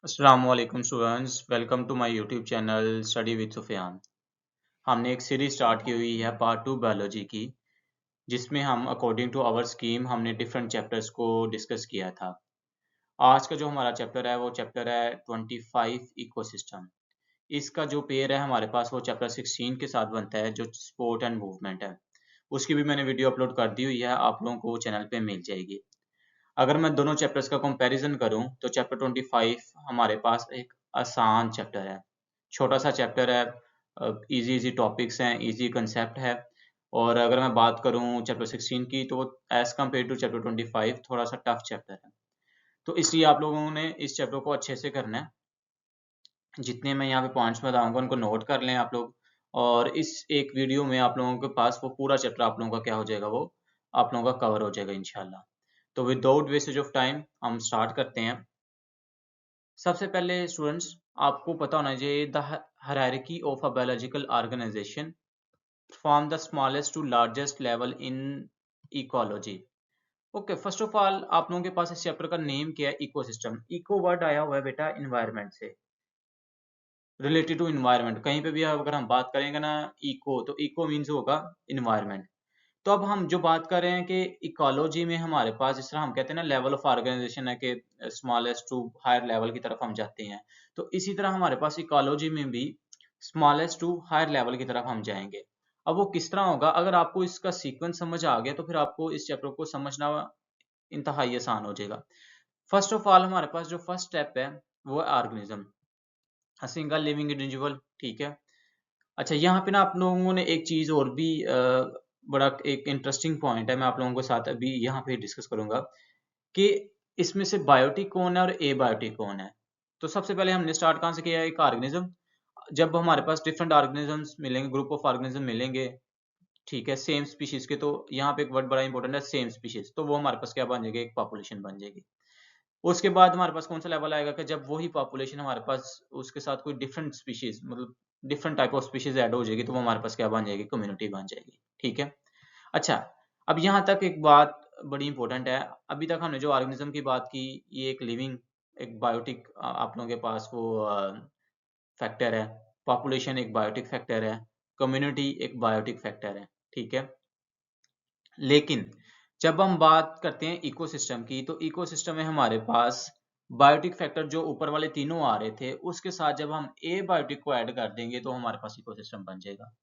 अस्सलामुअलैकुम students, welcome to my YouTube channel study with Sufiyan. हमने एक सीरीज स्टार्ट की हुई है पार्ट 2 बायोलॉजी की, जिसमें हम अकॉर्डिंग टू आवर स्कीम हमने डिफरेंट चैप्टर्स को डिस्कस किया था। आज का जो हमारा चैप्टर है वो चैप्टर है 25 इकोसिस्टम। इसका जो पेयर है हमारे पास वो चैप्टर 16 के साथ बनता है, जो स्पोर्ट एंड मूवमेंट है। उसकी भी मैंने वीडियो अपलोड कर दी हुई है, आप लोगों को चैनल पे मिल जाएगी। अगर मैं दोनों चैप्टर्स का कंपैरिजन करूं तो चैप्टर 25 हमारे पास एक आसान चैप्टर है, छोटा सा चैप्टर है, इजी इजी टॉपिक्स हैं, इजी कंसेप्ट है। और अगर मैं बात करूं चैप्टर 16 की तो एज कम्पेयर टू चैप्टर 25 थोड़ा सा टफ चैप्टर है। तो इसलिए आप लोगों ने इस चैप्टर को अच्छे से करना है। जितने मैं यहाँ पे पॉइंट्स बताऊंगा उनको नोट कर लें आप लोग, और इस एक वीडियो में आप लोगों के पास वो पूरा चैप्टर आप लोगों का क्या हो जाएगा, वो आप लोगों का कवर हो जाएगा इंशाल्लाह। तो विदाउट वेस्टेज ऑफ टाइम हम स्टार्ट करते हैं। सबसे पहले स्टूडेंट्स, आपको पता होना चाहिए the hierarchy of a biological organisation from the smallest to largest level in ecology. Okay, first of all आप लोगों के पास इस चैप्टर का नेम क्या है? इकोसिस्टम। इको वर्ड आया हुआ है बेटा इन्वायरमेंट से, रिलेटेड टू इन्वायरमेंट। कहीं पे भी अगर हम बात करेंगे ना इको, तो इको मीन्स होगा इन्वायरमेंट। तो अब हम जो बात कर रहे हैं कि इकोलॉजी में हमारे पास, जिस तरह हम कहते हैं ना लेवल ऑफ ऑर्गेनाइजेशन है कि स्मॉलेस्ट टू हायर लेवल की तरफ हम जाते हैं, तो इसी तरह हमारे पास इकोलॉजी में भी स्मॉलेस्ट टू हायर लेवल की तरफ हम जाएंगे। अब वो किस तरह होगा? अगर आपको इसका सीक्वेंस समझ आ गया तो फिर आपको इस चैप्टर को समझना इंतहाई आसान हो जाएगा। फर्स्ट ऑफ ऑल हमारे पास जो फर्स्ट स्टेप है वो है organism, a single living individual. ठीक है। अच्छा, यहाँ पे ना आप लोगों ने एक चीज और भी बड़ा एक इंटरेस्टिंग पॉइंट है, मैं आप लोगों के साथ अभी यहाँ पे डिस्कस करूंगा कि इसमें से बायोटिक कौन है और एबायोटिक कौन है। तो सबसे पहले हमने स्टार्ट कहाँ से किया है? एक ऑर्गेनिज्म। जब हमारे पास डिफरेंट ऑर्गेनिजम्स मिलेंगे, ग्रुप ऑफ ऑर्गेनिज्म मिलेंगे, ठीक है, सेम स्पीशीज के, तो यहाँ पे एक वर्ड बड़ा इंपॉर्टेंट है, सेम स्पीशीज, तो वो हमारे पास क्या बन जाएगी? एक पॉपुलेशन बन जाएगी। उसके बाद हमारे पास कौन सा लेवल आएगा कि जब वही पॉपुलेशन हमारे पास, उसके साथ कोई डिफरेंट स्पीशीज, मतलब different type of species add हो जाएगी, तो वो हमारे पास क्या बन जाएगी? कम्युनिटी बन जाएगी। ठीक है। अच्छा, अब यहाँ तक एक बात बड़ी इंपॉर्टेंट है। अभी तक हमने जो ऑर्गेनिज्म की बात की, ये एक लिविंग, एक बायोटिक आप लोगों के पास वो फैक्टर है। पॉपुलेशन एक बायोटिक फैक्टर है। कम्युनिटी एक बायोटिक फैक्टर है। ठीक है। लेकिन जब हम बात करते हैं इकोसिस्टम की, तो इकोसिस्टम में हमारे पास बायोटिक फैक्टर जो ऊपर वाले तीनों आ रहे थे, उसके साथ जब हम ए बायोटिक को ऐड कर देंगे तो हमारे पास इकोसिस्टम बन जाएगा।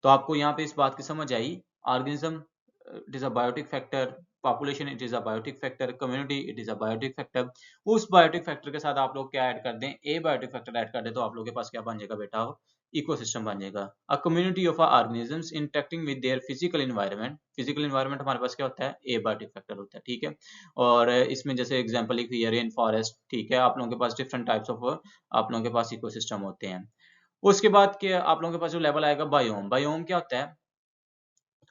तो आपको यहाँ पे इस बात की समझ आई? Organism it is a biotic factor, population it is a biotic factor, community it is a biotic factor. उस बायोटिक फैक्टर के साथ आप लोग क्या ऐड कर दें? ए बायोटिक फैक्टर ऐड कर दें, तो आप लोग के पास क्या बन जाएगा बेटा? इकोसिस्टम बन जाएगा। A community of organisms interacting with their physical environment. Physical environment हमारे पास क्या होता है? ए बायोटिक फैक्टर होता है। ठीक है। और इसमें जैसे एग्जांपल लिखी है रेन फॉरेस्ट। ठीक है, आप लोगों के पास डिफरेंट टाइप्स ऑफ आप लोगों के पास इकोसिस्टम होते हैं। उसके बाद के आप लोगों के पास जो लेवल आएगा बायोम। बायोम क्या होता है?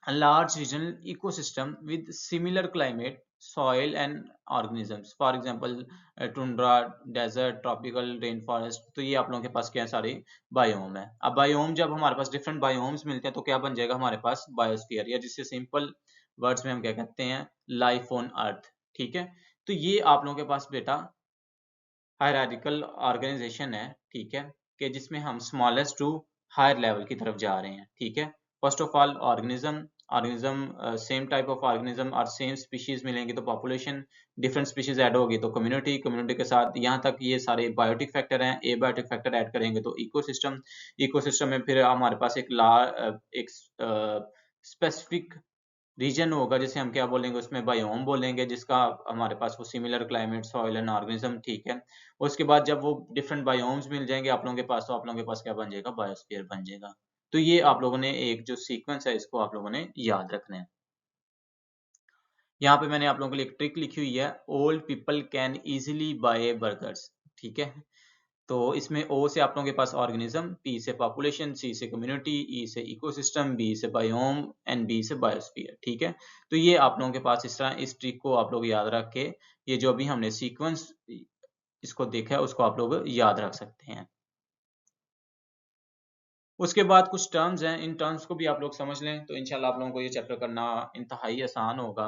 A large regional ecosystem with similar climate, soil and organisms. For example, tundra, desert, tropical rainforest। तो ये आप लोगों के पास क्या है? सारे बायोम है। अब बायोम जब हमारे पास डिफरेंट बायोम्स मिलते हैं तो क्या बन जाएगा हमारे पास? बायोस्फीयर, या जिससे सिंपल वर्ड्स में हम क्या कहते हैं? लाइफ ऑन अर्थ। ठीक है। तो ये आप लोगों के पास बेटा हायरार्किकल ऑर्गेनाइजेशन है। ठीक है, कि जिसमें हम स्मॉलेस्ट टू हायर लेवल की तरफ जा रहे हैं। ठीक है। First of all organism, organism same type of organism और सेम स्पीशीज मिलेंगे तो पॉपुलेशन, डिफरेंट स्पीशीज ऐड होगी तो कम्युनिटी, कम्युनिटी के साथ यहाँ तक ये सारे बायोटिक फैक्टर हैं, ए बायोटिक फैक्टर ऐड करेंगे तो इकोसिस्टम। इकोसिस्टम में फिर हमारे पास एक स्पेसिफिक रीजन होगा, जिसे हम क्या बोलेंगे? उसमें बायोम बोलेंगे, जिसका हमारे पास वो similar climate, soil and organism. ठीक है। उसके बाद जब वो डिफरेंट बायोम्स मिल जाएंगे आप लोगों के पास, तो आप लोगों के पास क्या बन जाएगा? बायोस्फीयर बन जाएगा। तो ये आप लोगों ने एक जो सीक्वेंस है इसको आप लोगों ने याद रखना है। यहाँ पे मैंने आप लोगों के लिए एक ट्रिक लिखी हुई है, old people can easily buy burgers. ठीक है। तो इसमें ओ से आप लोगों के पास ऑर्गेनिज्म, पी से पॉपुलेशन, सी से कम्युनिटी, ई से इकोसिस्टम, बी से बायोम एंड बी से बायोस्फीयर। ठीक है। तो ये आप लोगों के पास इस तरह, इस ट्रिक को आप लोग याद रख के, ये जो अभी हमने सीक्वेंस इसको देखा है उसको आप लोग याद रख सकते हैं। उसके बाद कुछ टर्म्स हैं, इन टर्म्स को भी आप लोग समझ लें तो इंशाल्लाह आप लोगों को ये चैप्टर करना इंतहाई आसान होगा।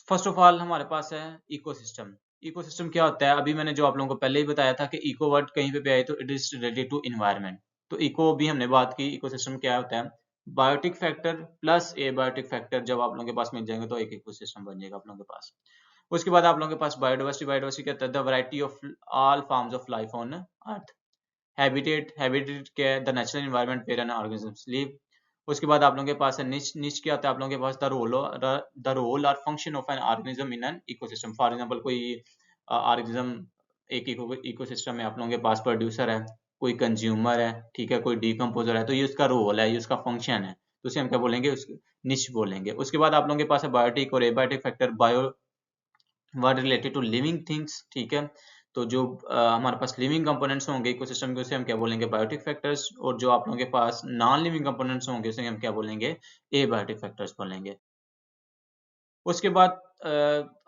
फर्स्ट ऑफ ऑल हमारे पास है इकोसिस्टम। इकोसिस्टम क्या होता है, अभी मैंने जो आप लोगों को पहले ही बताया था कि इको वर्ड कहीं पे भी आए तो it is related to environment. तो इको भी हमने बात की, इकोसिस्टम क्या होता है, biotic factor plus abiotic factor जब आप लोगों के पास मिल जाएंगे तो एक इकोसिस्टम बन जाएगा आप लोगों के पास। उसके बाद आप लोगों के पास बायोडाइवर्सिटी, बायोडाइवर्सिटी क्या होता है, the variety of all forms of life on earth. Habitat, habitat क्या है, the natural environment where an organisms live. उसके बाद आप लोगों के पास है निच, निच क्या होता है आप लोगों के पास, द रोल और function of an organism in an ecosystem. For example कोई ऑर्गेनिज्म एक इकोसिस्टम में आप लोगों के पास प्रोड्यूसर है, कोई कंज्यूमर है, ठीक है, कोई डिकम्पोजर है, तो ये उसका रोल है, ये उसका फंक्शन है, तो उसे हम क्या बोलेंगे, उस निच बोलेंगे। उसके बाद आप लोगों के पास है बायोटिक और abiotic factor. Bio word related to living things, ठीक है, तो जो हमारे पास लिविंग कंपोनेंट्स होंगे इकोसिस्टम के उसे हम क्या बोलेंगे, बायोटिक फैक्टर्स, और जो आप लोगों के पास नॉन लिविंग कंपोनेंट्स होंगे उसे हम क्या बोलेंगे, एबायोटिक फैक्टर्स बोलेंगे। उसके बाद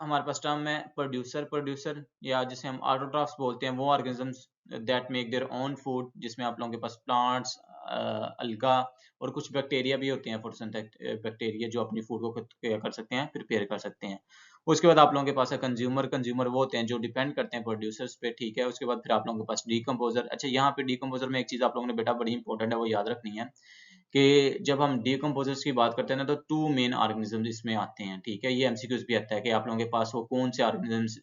हमारे पास टर्म है प्रोड्यूसर। प्रोड्यूसर या जिसे हम ऑटोट्रॉफ्स बोलते हैं, वो organisms that make their own food, जिसमें आप लोगों के पास प्लांट्स, अलगा और कुछ बैक्टीरिया भी होते हैं, फोटोसिंथेटिक बैक्टीरिया जो अपनी फूड को खुद क्या कर सकते हैं, प्रिपेयर कर सकते हैं। उसके बाद आप लोगों के पास है कंज्यूमर। कंज्यूमर वो होते हैं जो डिपेंड करते हैं प्रोड्यूसर्स पे, ठीक है। उसके बाद फिर आप लोगों के पास डीकम्पोजर। अच्छा, यहाँ पे डीकम्पोजर में एक चीज आप लोगों ने बेटा बड़ी इंपॉर्टेंट है वो याद रखनी है कि जब हम डीकम्पोजर्स की बात करते हैं ना तो टू मेन ऑर्गेनिजम्स इसमें आते हैं, ठीक है। ये एमसीक्यूज भी आता है कि आप लोगों के पास वो कौन से ऑर्गेनिजम्स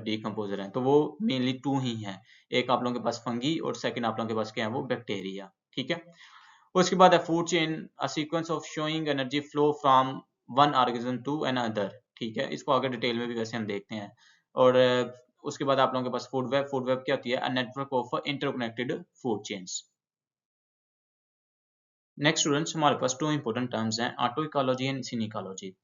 डीकम्पोजर हैं, तो वो मेनली टू ही हैं। एक आप लोगों के पास फंगी और सेकंड आप लोगों के पास क्या है, वो बैक्टीरिया, ठीक है। उसके बाद है food chain, a sequence of showing energy flow from one organism to another, ठीक है। इसको आगे डिटेल में भी वैसे हम देखते हैं। और उसके बाद आप लोगों के पास फूड वेब। फूड वेब क्या होती है, a network of interconnected food chains. Next students, हमारे पास टू इंपॉर्टेंट टर्म्स हैं, ऑटो इकोलॉजी एंड सिनिकोलॉजी।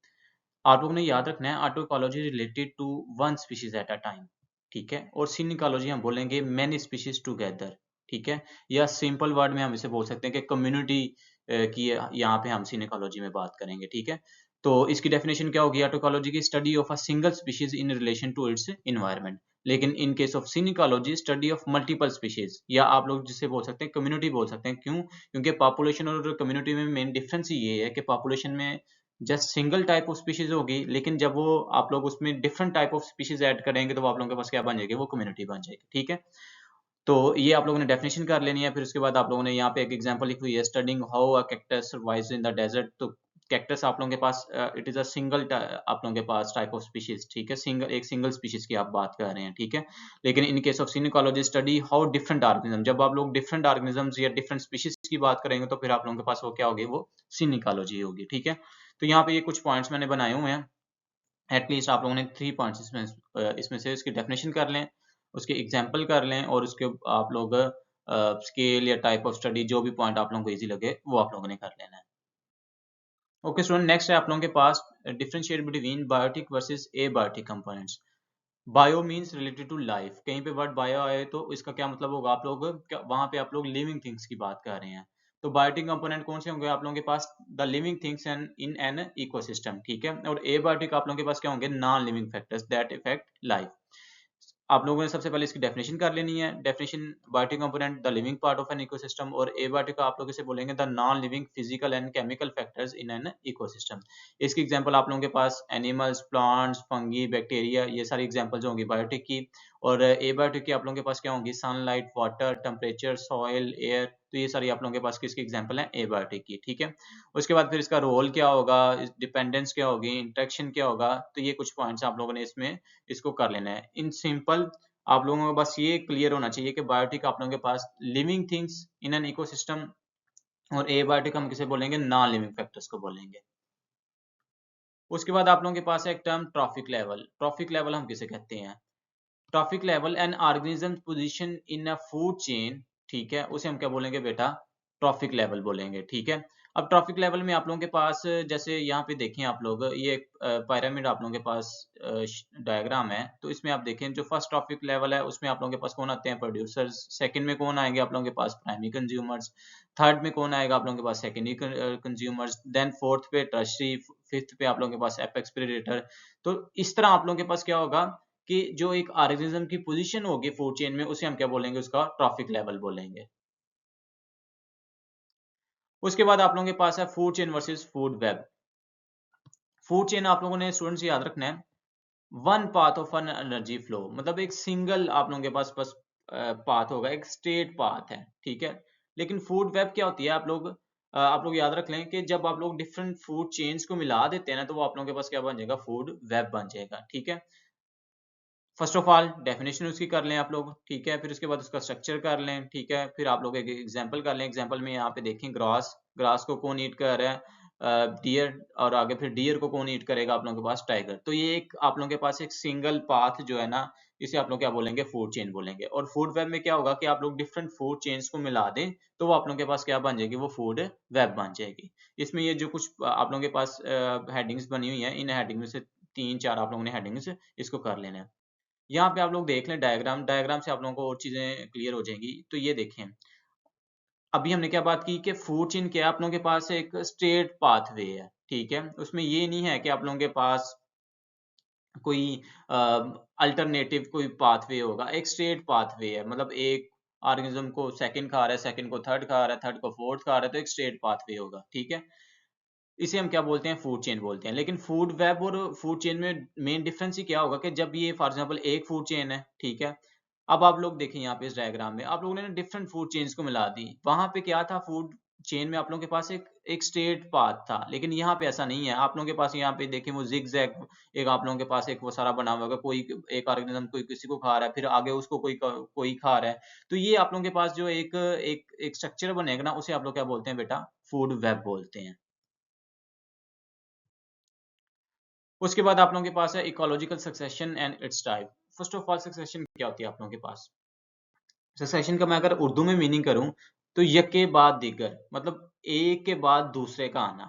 आप लोगों ने याद रखना है auto ecology related to one species at a time, ठीक है, और सिनिकोलॉजी हम बोलेंगे मैनी स्पीशीज टुगेदर, ठीक है। या सिंपल वर्ड में हम इसे बोल सकते हैं कि कम्युनिटी की यहाँ पे हम सिनिकोलॉजी में बात करेंगे, ठीक है। तो इसकी डेफिनेशन क्या होगी, ऑटो इकोलॉजी की study of a single species in relation to its environment. लेकिन in case of synecology study of multiple species, या आप लोग जिसे बोल सकते हैं कम्युनिटी बोल सकते हैं। क्यों? क्योंकि पॉपुलेशन और कम्युनिटी में मेन डिफरेंस ये है कि पॉपुलेशन में just single type of species होगी, लेकिन जब वो आप लोग उसमें different type of species add करेंगे तो वो आप लोगों के पास क्या बन जाएगी, वो कम्युनिटी बन जाएगी, ठीक है। तो ये आप लोगों ने डेफिनेशन कर लेनी है। फिर उसके बाद आप लोगों ने यहाँ पे एक एग्जांपल लिखी हुई है, studying how a cactus survives in the desert. तो कैक्टस आप लोगों के पास इट इज अ सिंगल आप लोगों के पास टाइप ऑफ स्पीशीज, ठीक है, सिंगल स्पीशीज की आप बात कर रहे हैं, ठीक है। लेकिन in case of synecology study how different organism, जब आप लोग डिफरेंट ऑर्गेनिजम्स या डिफरेंट स्पीशीज की बात करेंगे तो फिर आप लोगों के पास वो क्या होगी, वो सिनिकोलॉजी होगी, ठीक है। तो यहाँ पे ये कुछ पॉइंट्स मैंने बनाए हुए हैं, एटलीस्ट आप लोगों ने 3 पॉइंट्स इसमें से इसकी डेफिनेशन कर लें, उसके एग्जांपल कर लें, और उसके आप लोग स्केल या टाइप ऑफ स्टडी जो भी पॉइंट आप लोगों को इजी लगे वो आप लोगों ने कर लेना है। ओके स्टूडेंट, नेक्स्ट है आप लोगों के पास differentiate between biotic versus abiotic components. Bio means related to life, कहीं पे वर्ड बायो आए तो इसका क्या मतलब होगा, आप लोग वहां पे आप लोग लिविंग थिंग्स की बात कर रहे हैं। तो बायोटिक कंपोनेंट कौन से होंगे आप लोगों के पास, the living things and in an ecosystem, ठीक है। और एबायोटिक आप लोगों के पास क्या होंगे, non living factors that effect life. आप लोगों ने सबसे पहले इसकी डेफिनेशन कर लेनी है। Definition, biotic component the living part of an ecosystem, और एबायोटिक आप लोग इसे बोलेंगे the non living physical and chemical factors in an ecosystem. इसकी एग्जांपल आप लोगों के पास एनिमल्स, प्लांट्स, फंगी, बैक्टीरिया, ये सारी एग्जांपल्स होंगी बायोटिक की। और एबायोटिक की आप लोगों के पास क्या होंगी, sunlight, water, temperature, soil, air, तो ये सारी आप लोगों के पास किसकी एग्जांपल है, एबायोटिक की, ठीक है। उसके बाद फिर इसका रोल क्या होगा, डिपेंडेंस क्या होगी, इंटरेक्शन क्या होगा, तो ये कुछ पॉइंट्स आप लोगों ने इसमें इसको कर लेना है। इन सिंपल आप लोगों को बस ये क्लियर होना चाहिए कि बायोटिक आप लोगों के पास living things in an ecosystem, और एबायोटिक हम किसे बोलेंगे, नॉन लिविंग फैक्टर्स को बोलेंगे। उसके बाद आप लोगों के पास है एक term trophic level. Trophic level हम किसे कहते हैं, trophic level an organism position in a food chain, ठीक है, उसे हम क्या बोलेंगे बेटा, ट्रॉफिक लेवल बोलेंगे, ठीक है। अब ट्रॉफिक लेवल में आप लोगों के पास जैसे यहाँ पे देखें आप लोग, ये एक पिरामिड आप लोगों के पास डायग्राम है, तो इसमें आप देखें जो फर्स्ट ट्रॉफिक लेवल है उसमें आप लोगों के पास कौन आते हैं, प्रोड्यूसर्स। सेकंड में कौन आएंगे आप लोगों के पास, प्राइमरी कंज्यूमर्स। थर्ड में कौन आएगा आप लोगों के पास, सेकेंडरी कंज्यूमर्स। देन फोर्थ पे टर्शरी, फिफ्थ पे आप लोगों के पास एपेक्स प्रेडेटर। तो इस तरह आप लोगों के पास क्या होगा कि जो एक ऑर्गेनिज्म की पोजीशन होगी फूड चेन में उसे हम क्या बोलेंगे, उसका ट्रॉफिक लेवल बोलेंगे। उसके बाद आप लोगों के पास है food chain versus food web. Food chain आप लोगों ने स्टूडेंट्स याद रखना है, one path of an energy flow, मतलब एक सिंगल आप लोगों के पास बस पाथ होगा, एक स्ट्रेट पाथ है, ठीक है। लेकिन फूड वेब क्या होती है, आप लोग याद रख लें कि जब आप लोग डिफरेंट फूड चेन्स को मिला देते हैं ना, तो वो आप लोगों के पास क्या बन जाएगा, फूड वेब बन जाएगा, ठीक है। फर्स्ट ऑफ ऑल डेफिनेशन उसकी कर लें आप लोग, ठीक है। फिर उसके बाद उसका स्ट्रक्चर कर लें, ठीक है। फिर आप लोग एक एग्जांपल कर लें। एग्जांपल में यहाँ पे देखें, ग्रास, ग्रास को कौन ईट कर रहा है, डियर, और आगे फिर डियर को कौन ईट करेगा, आप लोगों के पास टाइगर। तो ये एक आप लोगों के पास एक सिंगल पाथ जो है ना, इसे आप लोग क्या बोलेंगे, फूड चेन बोलेंगे। और फूड वेब में क्या होगा कि आप लोग डिफरेंट फूड चेन्स को मिला दें, तो वो आप लोगों के पास क्या बन जाएगी, वो फूड वेब बन जाएगी। इसमें ये जो कुछ आप लोगों के पास हेडिंग्स बनी हुई है, इन हेडिंग में से 3-4 आप लोगों ने हेडिंग्स इसको कर लेना है। यहाँ पे आप लोग देख लें डायग्राम, डायग्राम से आप लोगों को और चीजें क्लियर हो जाएंगी। तो ये देखें, अभी हमने क्या बात की कि फूड चेन क्या है, आप लोगों के पास एक स्ट्रेट पाथवे है, ठीक है। उसमें ये नहीं है कि आप लोगों के पास कोई अल्टरनेटिव कोई पाथवे होगा, एक स्ट्रेट पाथवे है। मतलब एक ऑर्गेनिज्म को सेकंड खा रहा है, सेकंड को थर्ड खा रहा है, थर्ड को फोर्थ खा रहा है, तो एक स्ट्रेट पाथवे होगा, ठीक है। इसे हम क्या बोलते हैं, फूड चेन बोलते हैं। लेकिन फूड वेब और फूड चेन में मेन डिफरेंस ही क्या होगा कि जब ये फॉर एग्जांपल एक फूड चेन है, ठीक है। अब आप लोग देखें यहाँ पे इस डायग्राम में, आप लोगों ने डिफरेंट फूड चेन्स को मिला दी। वहां पे क्या था, फूड चेन में आप लोगों के पास एक एक स्ट्रेट पाथ था, लेकिन यहाँ पे ऐसा नहीं है। आप लोगों के पास यहाँ पे देखें, वो जिगजैग, एक आप लोगों के पास एक वो सारा बना हुआ होगा, कोई एक ऑर्गेनिज्म कोई किसी को खा रहा है, फिर आगे उसको कोई खा रहा है। तो ये आप लोगों के पास जो एक एक एक स्ट्रक्चर बनेगा ना, उसे आप लोग क्या बोलते हैं बेटा, फूड वेब बोलते हैं। उसके बाद आप लोगों के पास है ecological succession and it's type. First of all succession क्या होती है आप लोगों के पास, सक्सेशन का मैं अगर उर्दू में मीनिंग करूं, तो यके बाद दीगर, मतलब एक के बाद दूसरे का आना।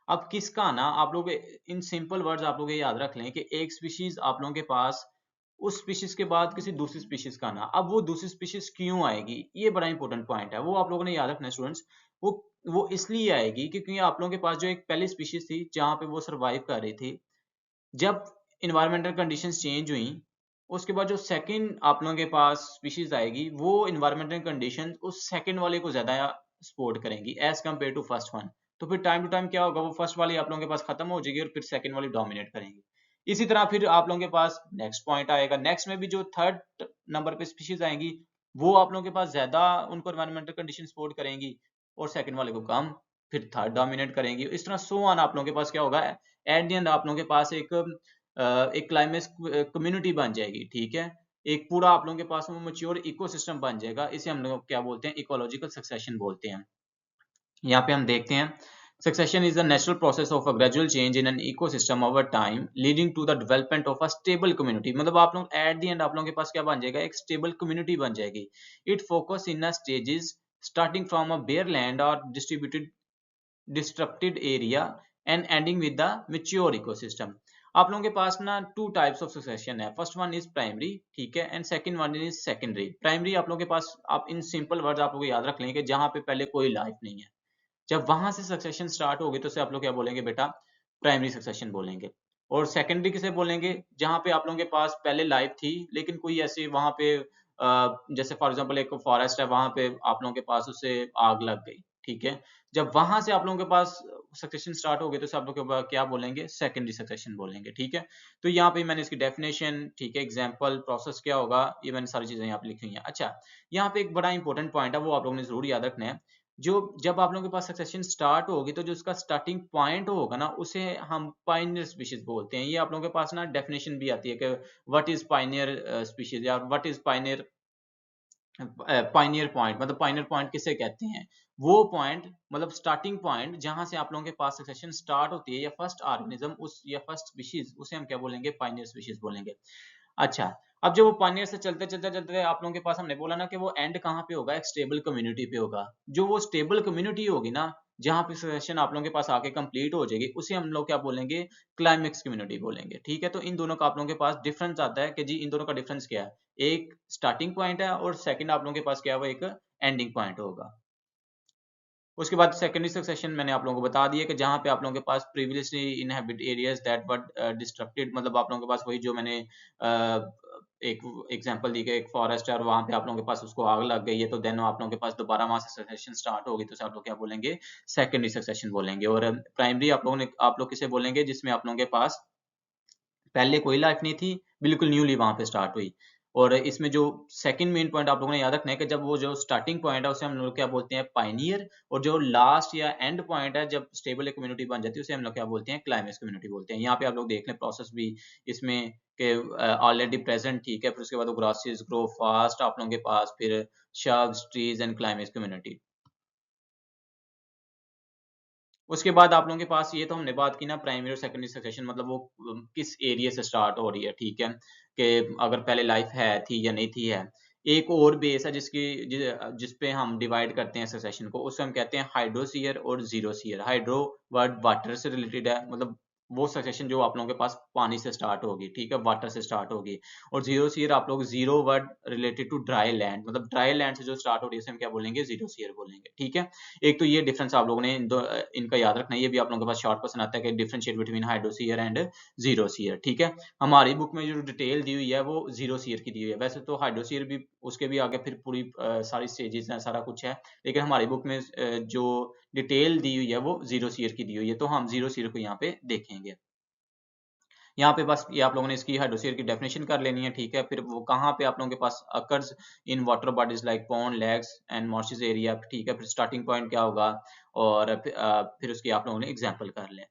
अब किसका आना, आप लोग इन सिंपल वर्ड्स आप लोग ये याद रख लें कि एक स्पीशीज आप लोगों के पास, उस स्पीशीज के बाद किसी दूसरी स्पीशीज का आना। अब वो दूसरी स्पीशीज क्यों आएगी, ये बड़ा इंपॉर्टेंट पॉइंट है, वो आप लोगों ने याद रखना है स्टूडेंट्स। वो वो इसलिए आएगी क्योंकि आप लोगों के पास जो एक पहली स्पीशीज थी जहां पे वो सरवाइव कर रही थी, जब इन्वायरमेंटल कंडीशंस चेंज हुई, उसके बाद जो सेकंड आप लोगों के पास स्पीशीज आएगी, वो इन्वायरमेंटल कंडीशंस उस सेकंड वाले को ज्यादा सपोर्ट करेंगी as compare to first one. तो फिर टाइम टू टाइम क्या होगा, वो फर्स्ट वाली आप लोगों के पास खत्म हो जाएगी और फिर सेकंड वाली डोमिनेट करेंगी। इसी तरह फिर आप लोगों के पास नेक्स्ट पॉइंट आएगा, नेक्स्ट में भी जो थर्ड नंबर पे स्पीशीज आएंगी, वो आप लोगों के पास ज्यादा उनको इन्वायरमेंटल कंडीशन सपोर्ट करेंगी, और सेकंड वाले को कम, फिर थर्ड डोमिनेट करेंगी। इस तरह सो ऑन आप लोगों के पास क्या होगा, एट द एंड आप लोगों के पास एक क्लाइमेक्स कम्युनिटी बन जाएगी, ठीक है। एक पूरा आप लोगों के पास में मैच्योर इकोसिस्टम बन जाएगा। इसे हम लोग क्या बोलते हैं, इकोलॉजिकल सक्सेशन बोलते हैं। यहाँ पे हम देखते हैं, succession is the natural process of a gradual change in an ecosystem over time leading to the development of a stable community. मतलब आप लोग एट द एंड आप लोगों के पास क्या बन जाएगा, एक स्टेबल कम्युनिटी बन जाएगी। It focus in a stages starting from a bare land or distributed disrupted area and ending with the mature ecosystem. आप लोगों के पास ना टू टाइप्स ऑफ सक्सेशन है, फर्स्ट वन इज प्राइमरी, ठीक है, and second one is secondary. Primary आप लोगों के पास, आप इन सिंपल वर्ड्स आप लोग याद रख लेंगे, जहां पे पहले कोई लाइफ नहीं है, जब वहां से सक्सेशन स्टार्ट होगी तो उसे आप लोग क्या बोलेंगे बेटा, प्राइमरी सक्सेशन बोलेंगे। और सेकेंडरी किसे बोलेंगे, जहां पे आप लोगों के पास पहले लाइफ थी, लेकिन कोई ऐसे वहां पे जैसे फॉर एग्जांपल एक फॉरेस्ट है, वहां पे आप लोगों के पास उससे आग लग गई, ठीक है। जब वहां से आप लोगों के पास सक्सेशन स्टार्ट हो गई, तो आप लोग क्या बोलेंगे, सेकेंडरी सक्सेशन बोलेंगे, ठीक है। तो यहाँ पे मैंने इसकी डेफिनेशन, ठीक है, एग्जांपल, प्रोसेस क्या होगा, ये मैंने सारी चीजें यहाँ पे लिखी हुई हैं। अच्छा, यहाँ पे एक बड़ा इंपॉर्टेंट पॉइंट है, वो आप लोगों ने जरूर याद रखना है। जो जब आप लोगों के पास सक्सेशन स्टार्ट होगी, तो जो उसका स्टार्टिंग पॉइंट होगा ना, उसे हम पाइनियर स्पीशीज बोलते हैं। ये आप लोगों के पास ना डेफिनेशन भी आती है कि व्हाट इज पाइनियर स्पीशीज, या what is pioneer pioneer point, मतलब पाइनियर पॉइंट किसे कहते हैं, वो पॉइंट मतलब स्टार्टिंग पॉइंट जहां से आप लोगों के पास सक्सेशन स्टार्ट होती है, या फर्स्ट ऑर्गेनिज्म उस या फर्स्ट स्पीशीज, उसे हम क्या बोलेंगे, पाइनियर स्पीशीज बोलेंगे। अच्छा, अब जब वो पानियर से चलते चलते चलते आप लोगों के पास, हमने बोला ना कि वो एंड कहाँ पे होगा, एक स्टेबल कम्युनिटी पे होगा। जो वो स्टेबल कम्युनिटी होगी ना, जहाँ पे सेशन आप लोगों के पास आके कंप्लीट हो जाएगी, उसे हम लोग क्या बोलेंगे, क्लाइमेक्स कम्युनिटी बोलेंगे, ठीक है। तो इन दोनों का आप लोगों के पास डिफरेंस आता है कि जी इन दोनों का डिफरेंस क्या है, एक स्टार्टिंग पॉइंट है और सेकंड आप लोगों के पास क्या है, वो एक एंडिंग पॉइंट होगा। उसके बाद सेकेंडरी सक्सेशन मैंने आप लोगों को बता दिया कि जहां पे आप लोगों के पास previously inhabit areas that were destructed, मतलब आप लोगों के पास वही जो मैंने एक एग्जांपल दी कि एक फॉरेस्ट है और वहां पे आप लोगों के पास उसको आग लग गई है, तो देन आप लोगों के पास दोबारा वहां से सक्सेशन स्टार्ट होगी, तो आप लोग क्या बोलेंगे, सेकेंडरी सक्सेशन बोलेंगे। और प्राइमरी आप लोग किसे बोलेंगे, जिसमें आप लोगों के पास पहले कोई लाइफ नहीं थी, बिल्कुल न्यूली वहां पे स्टार्ट हुई। और इसमें जो सेकंड मेन पॉइंट आप लोगों ने याद रखना है कि जब वो जो स्टार्टिंग पॉइंट है उसे हम लोग क्या बोलते हैं, पायनियर, और जो लास्ट या एंड पॉइंट है जब स्टेबल एक कम्युनिटी बन जाती है उसे हम लोग क्या बोलते हैं, क्लाइमेक्स कम्युनिटी बोलते हैं। यहाँ पे आप लोग देख लें प्रोसेस भी इसमें के ऑलरेडी प्रेजेंट, ठीक है, फिर उसके बाद वो ग्रासेस ग्रो फास्ट आप लोगों के पास, फिर शब्स ट्रीज एंड क्लाइमेक्स कम्युनिटी। उसके बाद आप लोगों के पास ये तो हमने बात की ना प्राइमरी और सेकेंडरी सक्सेशन, मतलब वो किस एरिया से स्टार्ट हो रही है, ठीक है, कि अगर पहले लाइफ है थी या नहीं थी है। एक और बेस है जिस पे हम डिवाइड करते हैं सक्सेशन को, उसे हम कहते हैं हाइड्रोसीयर और जीरोसीयर। हाइड्रो वर्ड वाटर से रिलेटेड है, मतलब वो सक्सेशन जो आप लोगों के पास पानी से स्टार्ट होगी, ठीक है, वाटर से स्टार्ट होगी। और जीरोसीयर आप लोग xero word related to dry land, मतलब ड्राई लैंड से जो स्टार्ट हो रही है उसे हम क्या बोलेंगे, जीरोसीयर बोलेंगे, ठीक है। एक तो ये डिफरेंस आप लोगों ने इनका याद रखना है, ये भी आप लोगों के पास शॉर्ट क्वेश्चन आता है कि डिफरेंशिएट बिटवीन हाइड्रोसीयर एंड जीरोसीयर, ठीक है। हमारी बुक में जो डिटेल दी हुई है वो जीरोसीयर की दी हुई है, वैसे तो हाइड्रोसीयर भी उसके भी आगे फिर पूरी सारी स्टेजेस हैं, सारा कुछ है, लेकिन हमारी बुक में जो डिटेल दी हुई है वो जीरोसीयर की दी हुई है, तो हम जीरोसीयर को यहाँ पे देखेंगे। यहाँ पे बस ये आप लोगों ने इसकी हाइड्रोसीयर की डेफिनेशन कर लेनी है, ठीक है। फिर वो कहाँ पे आप लोगों के पास occurs in water bodies like pond, lakes and marshes area, ठीक है। फिर स्टार्टिंग पॉइंट क्या होगा, और फिर उसकी आप लोगों ने एग्जांपल कर लें।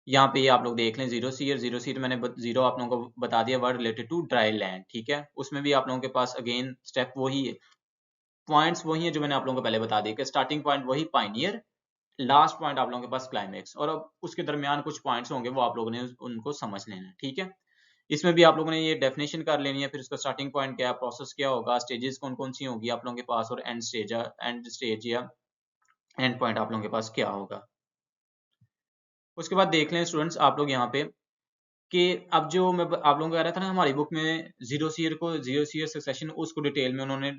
यहाँ पे ये आप लोग देख लें, जीरो सीयर मैंने जीरो आप लोगों को बता दिया, word related to dry land, ठीक है। उसमें भी आप लोगों के पास अगेन स्टेप वही है, पॉइंट्स वही है जो मैंने आप लोगों को पहले बता दिया कि स्टार्टिंग पॉइंट वही पाइनियर, लास्ट पॉइंट आप लोगों के पास क्लाइमेक्स, और अब उसके दरमियान कुछ पॉइंट्स होंगे वो आप लोगों ने उनको समझ लेना है, ठीक है। इसमें भी आप लोगों ने ये डेफिनेशन कर लेनी है, फिर उसका स्टार्टिंग पॉइंट क्या है, प्रोसेस क्या होगा, स्टेजेस कौन कौन सी होगी आप लोगों के पास, और एंड स्टेज या एंड पॉइंट आप लोगों के पास क्या होगा। उसके बाद देख लें स्टूडेंट्स आप लोग यहाँ पे कि अब जो मैं आप लोगों को कह रहा था ना, हमारी बुक में जीरो सीयर सक्सेशन उसको डिटेल में उन्होंने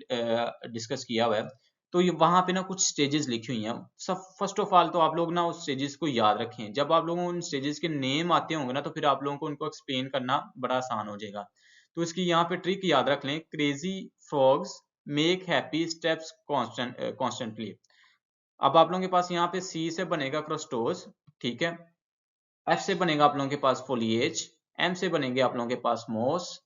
डिस्कस किया हुआ है। तो ये वहां पे ना कुछ स्टेजेस लिखी हुई हैं। सब फर्स्ट ऑफ ऑल तो आप लोग ना उस स्टेजेस को याद रखें, जब आप लोगों को उन स्टेजेस के नेम आते होंगे ना तो फिर आप लोगों को उनको एक्सप्लेन करना बड़ा आसान हो जाएगा। तो इसकी यहाँ पे ट्रिक याद रख लें, crazy frogs make happy steps constantly. अब आप लोगों के पास यहाँ पे सी से बनेगा क्रस्टोस, ठीक है। एफ से बनेगा आप लोगों के पास फोलिएज, एम से बनेंगे आप लोगों के पास मोस,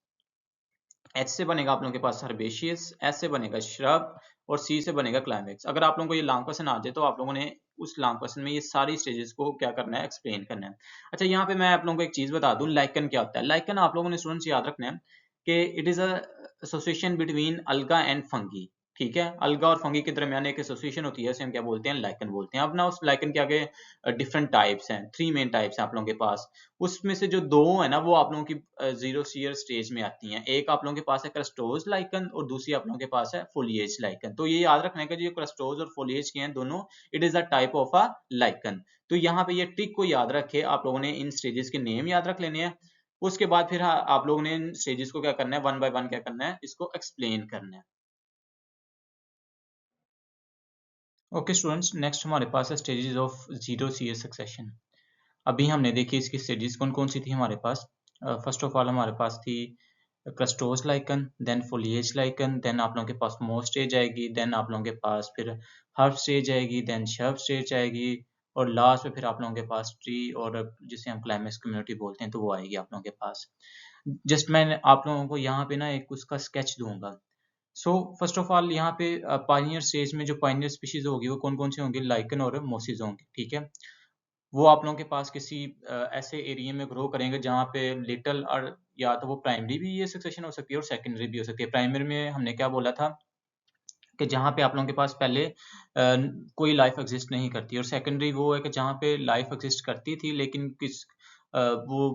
एच से बनेगा आप लोगों के पास हर्बेशियस, एस से बनेगा श्रब, और सी से बनेगा क्लाइमेक्स। अगर आप लोगों को ये लॉन्ग क्वेश्चन आ जाए तो आप लोगों ने उस लॉन्ग क्वेश्चन में ये सारी स्टेजेस को क्या करना है, एक्सप्लेन करना है। अच्छा, यहाँ पे मैं आप लोगों को एक चीज बता दूं, लाइकन क्या होता है। लाइकन आप लोगों ने स्टूडेंट्स याद रखना है कि इट इज एसोसिएशन बिटवीन अलगा एंड फंगी, ठीक है। अलगा और फंगी के दरमियान एक एसोसिएशन होती है, इसे हम क्या बोलते हैं, लाइकन बोलते हैं। अब ना उस लाइकन के आगे डिफरेंट टाइप्स हैं, 3 मेन टाइप्स हैं आप लोगों के पास। उसमें से जो 2 है ना वो आप लोगों की जीरो सीयर स्टेज में आती हैं। एक आप लोगों के पास है क्रस्टोज लाइकन और दूसरी आप लोगों के पास है फोलिएज लाइकन। तो ये याद रखना है कि जो क्रस्टोज और फोलिएज के हैं दोनों, it is a type of a lichen. तो यहाँ पे ये ट्रिक को याद रखे, आप लोगों ने इन स्टेजेस के नेम याद रख लेने हैं। उसके बाद फिर आप लोगों ने इन स्टेजेस को क्या करना है, वन बाय वन क्या करना है, इसको एक्सप्लेन करना है। ओके स्टूडेंट्स, नेक्स्ट हमारे पास है stages of xerosere succession. अभी हमने देखी इसकी स्टेजेस कौन कौन सी थी हमारे पास। फर्स्ट ऑफ ऑल हमारे पास थी crustose lichen, then foliage lichen, then आप लोगों के पास मोस स्टेज आएगी, देन आप लोगों के पास फिर हर्ब स्टेज आएगी, देन शर्ब स्टेज आएगी, और लास्ट में फिर आप लोगों के पास ट्री, और जिसे हम क्लाइमेक्स कम्युनिटी बोलते हैं, तो वो आएगी आप लोगों के पास। जस्ट मैं आप लोगों को यहाँ पे ना एक उसका स्केच दूंगा। सो फर्स्ट ऑफ ऑल यहाँ पे पाइनियर स्टेज में जो पाइनियर स्पीशीज होगी वो कौन कौन सी होंगी, लाइकन और मोसिस होंगे, ठीक है। वो आप लोगों के पास किसी ऐसे एरिया में ग्रो करेंगे जहाँ पे लिटल, और या तो वो प्राइमरी भी ये सक्सेशन हो सकती है और सेकेंडरी भी हो सकती है। प्राइमरी में हमने क्या बोला था कि जहाँ पे आप लोगों के पास पहले कोई लाइफ एग्जिस्ट नहीं करती, और सेकेंडरी वो है कि जहाँ पे लाइफ एग्जिस्ट करती थी लेकिन वो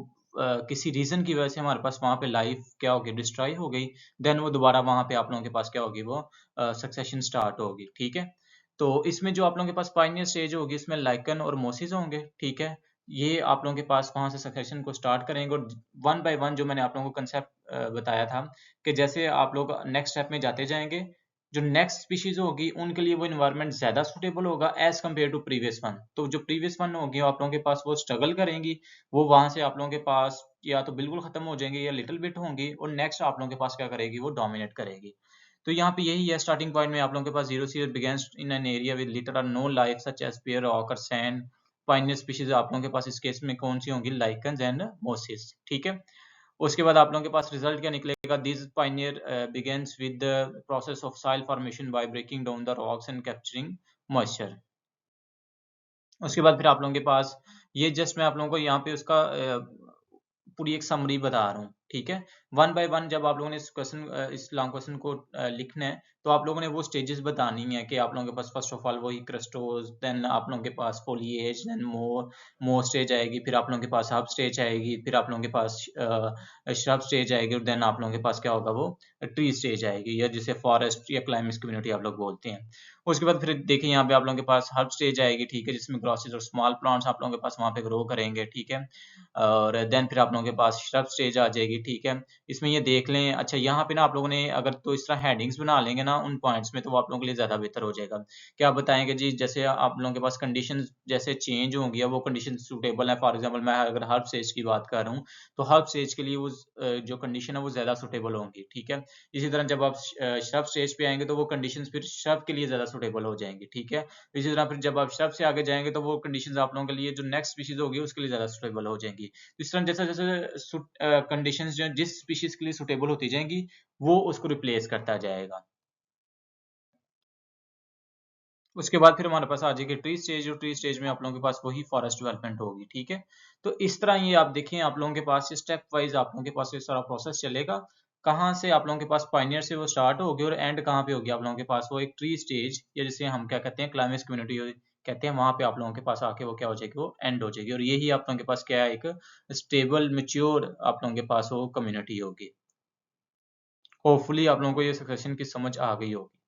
किसी रीजन की वजह से हमारे पास वहाँ पे लाइफ क्या होगी, डिस्ट्रॉय हो गई। देन वो दोबारा वहाँ पे आप लोगों के पास क्या होगी, वो सक्सेशन स्टार्ट होगी, ठीक है। तो इसमें जो आप लोगों के पास पाइनियर स्टेज होगी इसमें लाइकन और मोसिस होंगे, ठीक है। ये आप लोगों के पास वहां से सक्सेशन को स्टार्ट करेंगे, और वन बाय वन जो मैंने आप लोगों को कंसेप्ट बताया था कि जैसे आप लोग नेक्स्ट स्टेप में जाते जाएंगे, जो नेक्स्ट स्पीशीज होगी उनके लिए वो इन्वायरमेंट ज्यादा सुटेबल होगा as compare to previous one. तो जो प्रीवियस वन होगी आप लोगों के पास वो स्ट्रगल करेंगी, वो वहां से आप लोगों के पास या तो बिल्कुल खत्म हो जाएंगे या लिटिल बिट होंगी, और नेक्स्ट आप लोगों के पास क्या करेगी, वो डोमिनेट करेगी। तो यहाँ पे यही है, स्टार्टिंग पॉइंट में आप लोगों के पास xerosere begins in an area with little or no life such as bare rock or sand, pioneer species आप लोगों के पास इस केस में कौन सी होंगी, लाइकन्स एंड मोसिस, ठीक है। उसके बाद आप लोगों के पास रिजल्ट क्या निकलेगा, this pioneer begins with the process of soil formation by breaking down the rocks and capturing moisture. उसके बाद फिर आप लोगों के पास ये जस्ट मैं आप लोगों को यहाँ पे उसका पूरी एक समरी बता रहा हूँ, ठीक है। वन बाय वन जब आप लोगों ने इस क्वेश्चन इस लॉन्ग क्वेश्चन को लिखना है, तो आप लोगों ने वो स्टेजेस बतानी है कि आप लोगों के पास फर्स्ट ऑफ ऑल वही क्रस्टोज, देन आप लोगों के पास फोलिएज, देन मोर स्टेज आएगी, फिर आप लोगों के पास हब स्टेज आएगी, फिर आप लोगों के पास श्रब स्टेज आएगी, और देन आप लोगों के पास क्या होगा, वो ट्री स्टेज आएगी, या जिसे फॉरेस्ट या क्लाइमेक्स कम्युनिटी आप लोग बोलते हैं। उसके बाद फिर देखिए यहाँ पे आप लोगों के पास हर्ब स्टेज आएगी, ठीक है, जिसमें ग्रॉसेस और स्मॉल प्लांट्स आप लोगों के पास वहाँ पे ग्रो करेंगे, ठीक है। और देन फिर आप लोगों के पास श्रब स्टेज आ जाएगी, ठीक है। इसमें ये देख लें, अच्छा यहाँ पे ना आप लोगों ने अगर तो इस तरह हेडिंग्स बना लेंगे ना उन पॉइंट्स में, तो वो आप लोगों के लिए ज़्यादा बेहतर हो जाएगा। क्या आप बताएंगे जी, जैसे आप लोगों के पास कंडीशन जैसे चेंज होंगी या वो कंडीशन सूटेबल है, फॉर एग्जाम्पल मैं अगर हर्ब स्टेज की बात कर रहा हूँ, तो हर्ब स्टेज के लिए वो जो कंडीशन है वो ज़्यादा सूटेबल होंगी, ठीक है। इसी तरह जब आप श्रब स्टेज पे आएंगे, तो वो कंडीशंस फिर श्रब के लिए ज़्यादा सूटेबल हो जाएंगी, ठीक है। इसी तरह फिर जब आप श्रब से आगे जाएंगे, तो वो कंडीशंस आप लोगों के लिए जो नेक्स्ट स्पीशीज होगी उसके लिए ज़्यादा सूटेबल हो जाएंगी। तो इस तरह जैसे जैसे कंडीशंस जो जिस स्पीशीज के लिए सूटेबल होती जाएंगी, वो उसको रिप्लेस करता जाएगा। उसके बाद फिर हमारे पास आ जाएगी ट्री स्टेज, और ट्री स्टेज में आप लोगों के पास वही फॉरेस्ट डेवलपमेंट होगी, ठीक है। तो इस तरह ये आप देखें, आप लोगों के पास स्टेप वाइज आप लोगों के पास ये सारा प्रोसेस चलेगा। कहाँ से आप लोगों के पास पाइनियर से वो स्टार्ट होगी और एंड कहाँ पे होगी आप लोगों के पास, वो एक ट्री स्टेज, या जिसे हम क्या कहते हैं, क्लाइमेक्स कम्युनिटी कहते हैं, वहां पे आप लोगों के पास आके वो क्या हो जाएगी, वो एंड हो जाएगी। और यही आप लोगों के पास क्या है, एक स्टेबल मेच्योर आप लोगों के पास वो कम्युनिटी होगी। होपफुली आप लोगों को ये सक्सेशन की समझ आ गई होगी।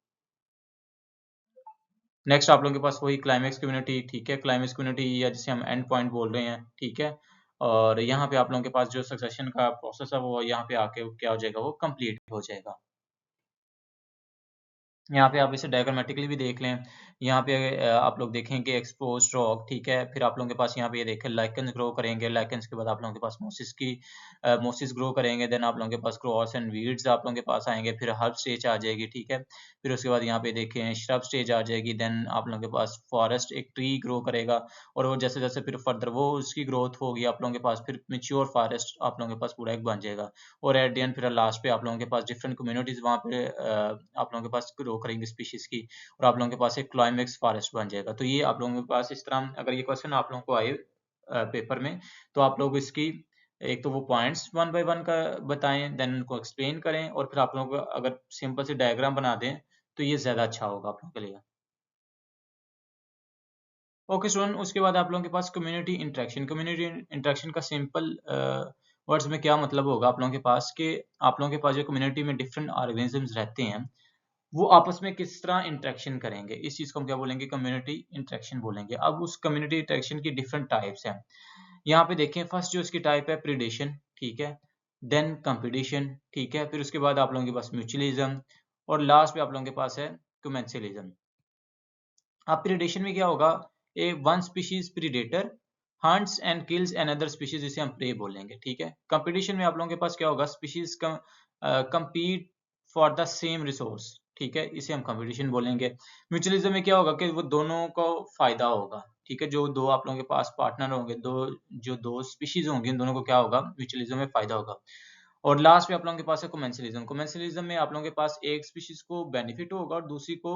नेक्स्ट आप लोगों के पास वही क्लाइमेक्स कम्युनिटी, ठीक है, क्लाइमेक्स कम्युनिटी या जिसे हम एंड पॉइंट बोल रहे हैं, ठीक है। और यहाँ पे आप लोगों के पास जो सक्सेशन का प्रोसेस है वो यहाँ पे आके क्या हो जाएगा, वो कंप्लीट हो जाएगा। यहाँ पे आप इसे डायग्रामेटिकली भी देख लें। यहाँ पे आप लोग देखें कि एक्सपोज्ड रॉक, ठीक है। फिर आप लोगों के पास यहाँ पे ये देखें लाइकेंस ग्रो करेंगे, लाइकेंस के बाद आप लोगों के पास मोसिस ग्रो करेंगे, देन आप लोगों के पास क्रॉस एंड वीड्स आप लोगों के पास आएंगे, फिर हर्ब स्टेज आ जाएगी, ठीक है। फिर उसके बाद यहाँ पे देखें श्रब स्टेज आ जाएगी, देन आप लोगों के पास फॉरेस्ट एक ट्री ग्रो करेगा, और वो जैसे जैसे फिर फर्दर वो उसकी ग्रोथ होगी, आप लोगों के पास फिर मेच्योर फॉरेस्ट आप लोगों के पास पूरा एक बन जाएगा। और एट द एंड फिर लास्ट पे आप लोगों के पास डिफरेंट कम्युनिटीज वहाँ पे आप लोगों के पास ग्रो करेंगे स्पीशीज की, और आप लोगों के पास एक क्लाइमेक्स फॉरेस्ट बन जाएगा। तो ये आप लोगों के पास इस तरह अगर ये क्वेश्चन आप लोगों को आए पेपर में, तो आप लोग इसकी एक तो वो पॉइंट्स वन बाय वन का बताएं, देन उनको एक्सप्लेन करें, और फिर आप लोगों को अगर सिंपल से डायग्राम बना दें, तो ये ज़्यादा अच्छा होगा आप लोगों के लिए। ओके स्टूडेंट, उसके बाद आप लोगों के पास कम्युनिटी इंटरेक्शन का सिंपल वर्ड्स में क्या मतलब होगा आप लोगों के पास, कि आप लोगों के पास जो कम्युनिटी में डिफरेंट ऑर्गेनिजम्स रहते हैं, वो आपस में किस तरह इंटरेक्शन करेंगे, इस चीज को हम क्या बोलेंगे, कम्युनिटी इंटरेक्शन बोलेंगे। अब उस कम्युनिटी इंटरेक्शन की डिफरेंट टाइप्स हैं। यहाँ पे देखें, फर्स्ट जो इसकी टाइप है प्रीडेशन, ठीक है, देन कंपटीशन, ठीक है, फिर उसके बाद आप लोगों के पास म्यूचुअलिज्म, और लास्ट पे आप लोगों के पास है कमेंसलिज्म। अब प्रीडेशन में क्या होगा, a one species predator hunts and kills another species, जिसे हम प्रे बोलेंगे, ठीक है। कंपटीशन में आप लोगों के पास क्या होगा, species compete for the same resource, ठीक है, इसे हम कंपटीशन बोलेंगे। म्यूचुअलिज्म में क्या होगा कि वो दोनों को फायदा होगा, ठीक है, जो दो आप लोगों के पास पार्टनर होंगे, जो दो स्पीशीज होंगी, उन दोनों को क्या होगा, म्यूचुअलिज्म में फायदा होगा। और लास्ट में आप लोगों के पास है कमेंसलिज्म। कमेंसलिज्म में आप लोगों के पास एक स्पीशीज को बेनिफिट होगा और दूसरी को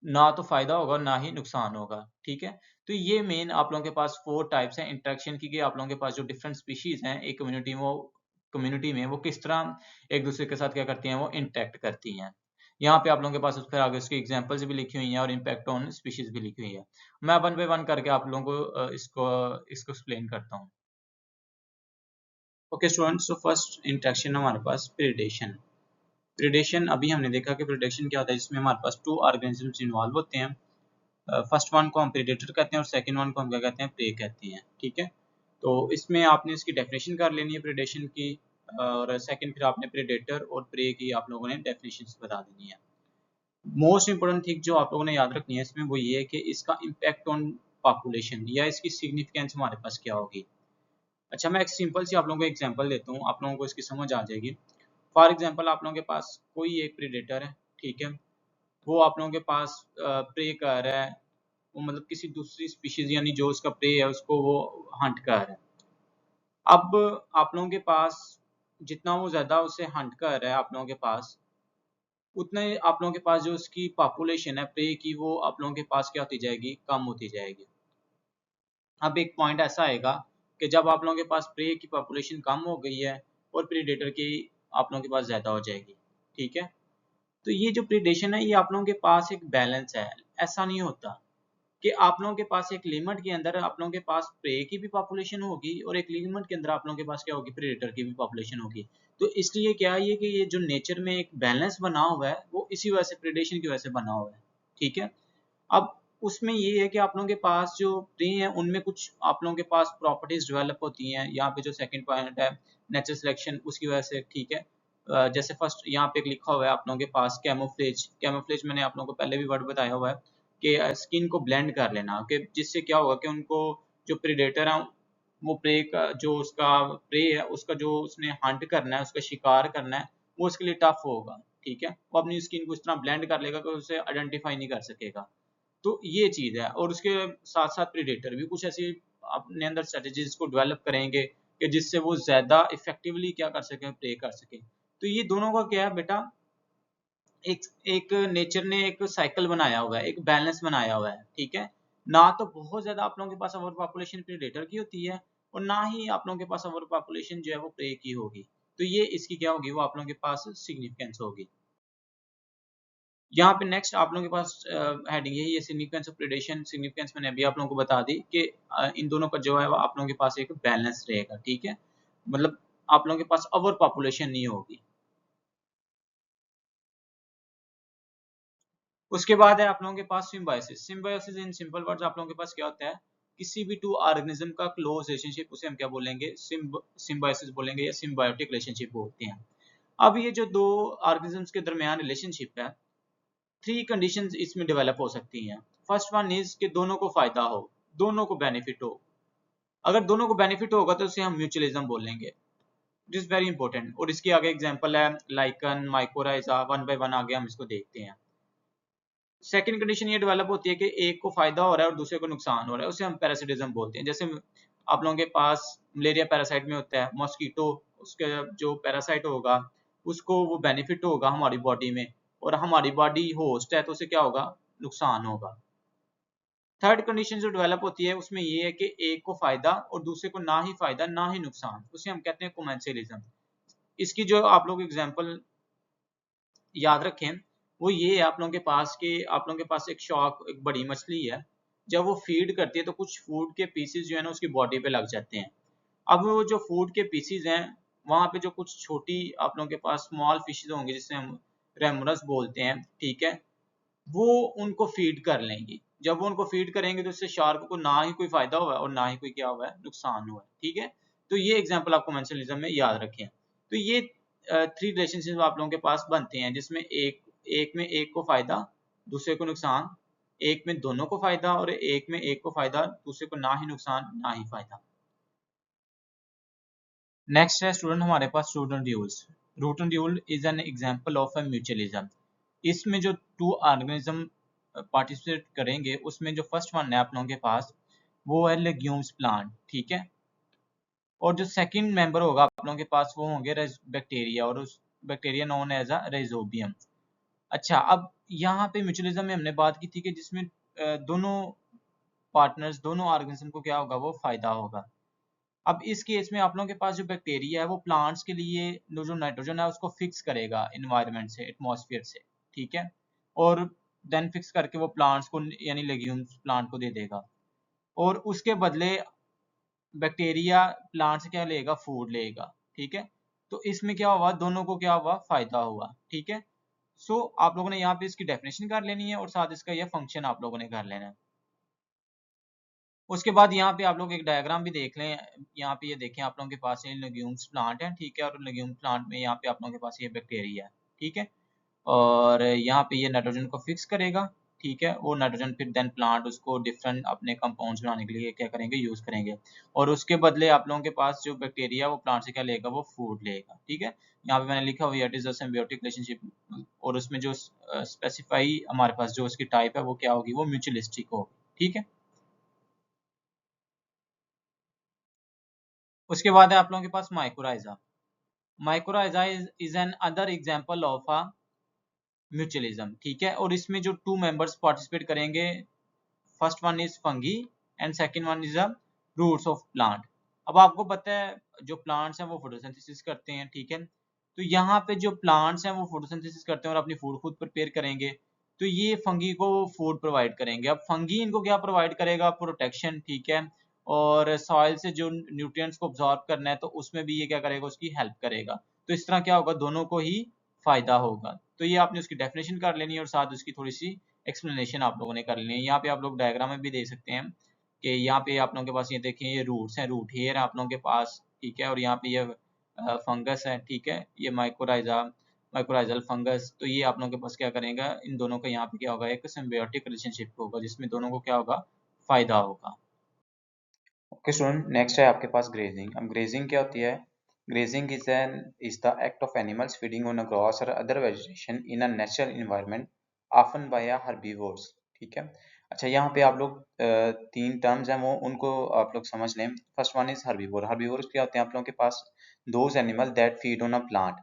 ना तो फायदा होगा ना ही नुकसान होगा, ठीक है। तो ये मेन आप लोगों के पास फोर टाइप्स हैं इंटरेक्शन की, कि आप लोगों के पास जो डिफरेंट स्पीशीज हैं एक कम्युनिटी में वो किस तरह एक दूसरे के साथ क्या करती हैं, वो इंटरेक्ट करती हैं। यहाँ पे आप लोगों के पास फिर आगे उसकी एग्जांपल्स भी लिखी हुई हैं और इम्पैक्ट ऑन स्पीशीज भी लिखी हुई है। मैं वन बाय वन करके आप लोगों को इसको इसको एक्सप्लेन करता हूँ। Okay students, so first interaction हमारे पास प्रीडेशन। प्रीडेशन अभी हमने देखा कि प्रीडेशन क्या होता है, जिसमें हमारे पास टू ऑर्गेनिजम्स इन्वॉल्व होते हैं। फर्स्ट वन को हम प्रेडेटर कहते हैं और सेकंड वन को हम क्या कहते हैं, प्रे कहते हैं, ठीक है। तो इसमें आपने इसकी डेफिनेशन कर लेनी है प्रेडेशन की, और सेकंड फिर आपने प्रेडेटर और प्रे की आप लोगों ने डेफिनेशन बता देनी है। मोस्ट इंपोर्टेंट थिंग जो आप लोगों ने याद रखनी है इसमें वो ये है कि इसका इम्पैक्ट ऑन पॉपुलेशन या इसकी सिग्निफिकेंस हमारे पास क्या होगी। अच्छा, मैं एक सिंपल सी आप लोगों को एग्जांपल देता हूँ, आप लोगों को इसकी समझ आ जाएगी। फॉर एग्जांपल आप लोगों के पास कोई एक प्रेडेटर है, ठीक है, वो आप लोगों के पास प्रे कर रहा है वो मतलब किसी दूसरी स्पीशीज यानी जो उसका प्रे है उसको वो हंट कर रहा है। अब आप लोगों के पास जितना वो ज्यादा उसे हंट कर रहा है आप लोगों के पास, उतना ही आप लोगों के पास जो उसकी पॉपुलेशन है प्रे की वो आप लोगों के पास क्या होती जाएगी, कम होती जाएगी। अब एक पॉइंट ऐसा आएगा कि जब आप लोगों के पास प्रे की पॉपुलेशन कम हो गई है और प्रीडेटर की आप लोगों के पास ज्यादा हो जाएगी, ठीक है। तो ये जो प्रीडेशन है ये आप लोगों के पास एक बैलेंस है। ऐसा नहीं होता कि आप लोगों के पास एक लिमिट के अंदर आप लोगों के पास प्रे की भी पॉपुलेशन होगी और एक लिमिट के अंदर आप लोगों के पास क्या होगी, प्रेडेटर की भी पॉपुलेशन होगी। तो इसलिए क्या है कि ये जो नेचर में एक बैलेंस बना हुआ है वो इसी वजह से प्रेडेशन की वजह से बना हुआ है, ठीक है। अब उसमें ये है कि आप लोगों के पास जो प्रे हैं उनमें कुछ आप लोगों के पास प्रॉपर्टीज डेवलप होती हैं। यहाँ पे जो सेकंड पॉइंट है नेचुरल सिलेक्शन, उसकी वजह से, ठीक है। जैसे फर्स्ट यहाँ पे एक लिखा हुआ है आप लोगों के पास कैमोफ्लेज। कैमोफ्लेज मैंने आप लोगों को पहले भी वर्ड बताया हुआ है कि स्किन को ब्लेंड कर लेना, कि जिससे क्या होगा कि उनको जो प्रेडेटर है वो प्रे का जो उसका प्रे है उसका जो उसने हंट करना है, उसका शिकार करना है, वो उसके लिए टफ होगा, ठीक है। वो अपनी स्किन को इस तरह ब्लेंड कर लेगा कि उसे आइडेंटिफाई नहीं कर सकेगा। तो ये चीज है। और उसके साथ साथ प्रीडेटर भी कुछ ऐसी अपने अंदर स्ट्रेटेजीज को डेवलप करेंगे कि जिससे वो ज्यादा इफेक्टिवली क्या कर सके, प्ले कर सके। तो ये दोनों का क्या है बेटा, एक एक नेचर ने एक साइकिल बनाया हुआ है, एक बैलेंस बनाया हुआ है, ठीक है। ना तो बहुत ज्यादा आप लोगों के पास ओवर पॉपुलेशन प्रीडेटर की होती है और ना ही आप लोगों के पास ओवर पॉपुलेशन जो है वो प्रे की होगी। तो ये इसकी क्या होगी, वो आप लोगों के पास सिग्निफिकेंस होगी। यहाँ पे नेक्स्ट आप लोगों के पास हेडिंग है ये सिग्निफिकेंस ऑफ प्रेडेशन। सिग्निफिकेंस मैंने अभी आप लोगों को बता दी कि इन दोनों का जो है वो आप लोगों के पास एक बैलेंस रहेगा, ठीक है। मतलब आप लोगों के पास ओवर पॉपुलेशन नहीं होगी। उसके बाद है आप लोगों के पास symbiosis. Symbiosis in simple words आप लोगों के पास क्या होता है, किसी भी टू ऑर्गेनिज्म का क्लोज रिलेशनशिप, उसे हम क्या बोलेंगे, सिम्बायोसिस बोलेंगे या सिम्बायोटिक रिलेशनशिप बोलते हैं। अब ये जो दो ऑर्गेनिजम्स के दरमियान रिलेशनशिप है, थ्री कंडीशंस इसमें डेवलप हो सकती हैं। फर्स्ट वन इज कि दोनों को फायदा हो, दोनों को बेनिफिट हो। अगर दोनों को बेनिफिट होगा तो उसे हम म्यूचुअलिज्म बोलेंगे। It is very important. और इसके आगे एग्जांपल है lichen, mycorrhiza, one by one आगे हम इसको देखते हैं। सेकंड कंडीशन ये डेवलप होती है कि एक को फायदा हो रहा है और दूसरे को नुकसान हो रहा है, उसे हम पैरासिटिज्म बोलते हैं। जैसे आप लोगों के पास मलेरिया पैरासाइट में होता है, मॉस्किटो उसके जो पैरासाइट होगा उसको वो बेनिफिट होगा हमारी बॉडी में, और हमारी बॉडी होस्ट है तो उसे क्या होगा, नुकसान होगा। थर्ड कंडीशन जो डेवलप होती है उसमें ये है कि एक को फायदा और दूसरे को ना ही फायदा ना ही नुकसान, उसे हम कहते हैं कोमेंसलिज्म। इसकी जो आप लोग एग्जांपल याद रखें वो ये है आप लोगों के पास कि आप लोगों के पास एक शॉक, एक बड़ी मछली है, जब वो फीड करती है तो कुछ फूड के पीसेस जो है ना उसकी बॉडी पे लग जाते हैं। अब वो जो फूड के पीसेस हैं वहां पे जो कुछ छोटी आप लोगों के पास स्मॉल फिशेज होंगी जिसे हम रेमरस बोलते हैं, ठीक है, वो उनको फीड कर लेंगी। जब वो उनको फीड करेंगे तो इससे शार्क को ना ही कोई फायदा हुआ है और ना ही कोई क्या हुआ है, नुकसान हुआ है, ठीक है। तो ये एग्जांपल आपको मेंशनलिज्म में याद रखें। तो ये थ्री रिलेशनशिप आप लोगों के पास बनते हैं जिसमें एक एक में एक को फायदा, दूसरे को नुकसान, एक में दोनों को फायदा और एक में एक को फायदा, दूसरे को ना ही नुकसान ना ही फायदा। नेक्स्ट है स्टूडेंट हमारे पास root nodules. Root nodule is an example of a mutualism. इसमें जो टू ऑर्गेनिज्म पार्टिसिपेट करेंगे उसमें जो फर्स्ट वन है आप लोगों के पास वो है लेग्यूम्स प्लांट, ठीक है। और जो सेकंड मेंबर होगा आप लोगों के पास वो होंगे बैक्टीरिया, और उस बैक्टीरिया नोन एज अ रेजोबियम। अच्छा, अब यहाँ पे म्यूचुअलिज्म में हमने बात की थी कि जिसमें दोनों पार्टनर्स, दोनों ऑर्गेनिज्म को क्या होगा, वो फायदा होगा। अब इस केस में आप लोगों के पास जो बैक्टीरिया है वो प्लांट्स के लिए जो नाइट्रोजन है उसको फिक्स करेगा इन्वायरमेंट से, एटमॉस्फेयर से, ठीक है। और देन फिक्स करके वो प्लांट्स को यानी लेग्यूम्स प्लांट को दे देगा, और उसके बदले बैक्टीरिया प्लांट से क्या लेगा, फूड लेगा, ठीक है। तो इसमें क्या हुआ, दोनों को क्या हुआ, फायदा हुआ, ठीक है। सो आप लोगों ने यहाँ पे इसकी डेफिनेशन कर लेनी है और साथ इसका यह फंक्शन आप लोगों ने कर लेना है। उसके बाद यहाँ पे आप लोग एक डायग्राम भी देख लें। यहाँ पे ये देखें आप लोगों के पास ये लेग्यूम्स प्लांट है, ठीक है, और लेग्यूम प्लांट में यहाँ पे आप लोगों के पास ये बैक्टीरिया है, ठीक है। और यहाँ पे ये नाइट्रोजन को फिक्स करेगा, ठीक है। वो नाइट्रोजन फिर देन प्लांट उसको डिफरेंट अपने कंपाउंड्स बनाने के लिए क्या करेंगे, यूज करेंगे। और उसके बदले आप लोगों के पास जो बैक्टीरिया वो प्लांट से क्या लेगा, वो फूड लेगा, ठीक है। यहाँ पे मैंने लिखा हुआ है it is a symbiotic relationship, और उसमें जो स्पेसिफाई हमारे पास जो उसकी टाइप है वो क्या होगी, वो म्यूचुअलिस्टिक होगी, ठीक है। उसके बाद है आप लोगों के पास mycorrhiza. Mycorrhiza is another example of a mutualism, ठीक है। और इसमें जो 2 मेंबर्स पार्टिसिपेट करेंगे, first one is fungi and second one is the roots of plant. अब आपको पता है जो प्लांट्स हैं वो फोटोसिंथेसिस करते हैं, ठीक है। तो यहाँ पे जो प्लांट्स हैं वो फोटोसिंथेसिस करते हैं और अपनी फूड खुद प्रिपेयर करेंगे। तो ये फंगी को फूड प्रोवाइड करेंगे। अब फंगी इनको क्या प्रोवाइड करेगा? प्रोटेक्शन, ठीक है। और सॉइल से जो न्यूट्रिएंट्स को अब्सॉर्ब करना है तो उसमें भी ये क्या करेगा? उसकी हेल्प करेगा। तो इस तरह क्या होगा? दोनों को ही फायदा होगा। तो ये आपने उसकी डेफिनेशन कर लेनी है और साथ उसकी थोड़ी सी एक्सप्लेनेशन आप लोगों ने कर लेनी है। यहाँ पे आप लोग डायग्राम में भी देख सकते हैं कि यहाँ पे आप लोगों के पास ये देखें, ये रूट्स हैं, रूट हेयर है आप लोगों के पास, ठीक है। और यहाँ पे ये फंगस है, ठीक है। ये माइक्रोराइजल फंगस। तो ये आप लोगों के पास क्या करेगा? इन दोनों का यहाँ पे क्या होगा? एक सिम्बियोटिक रिलेशनशिप होगा जिसमें दोनों को क्या होगा? फायदा होगा। ओके स्टूडेंट, नेक्स्ट है आपके पास ग्रेजिंग। अब ग्रेजिंग क्या होती है? Grazing is the act of animals feeding on a grass or other vegetation in a natural environment often by a herbivores, ठीक है। अच्छा, यहाँ पे आप लोग 3 टर्म्स हैं वो उनको आप लोग समझ लें। First one is herbivore. Herbivores क्या होते हैं आप लोगों के पास? Those animal that feed on a plant.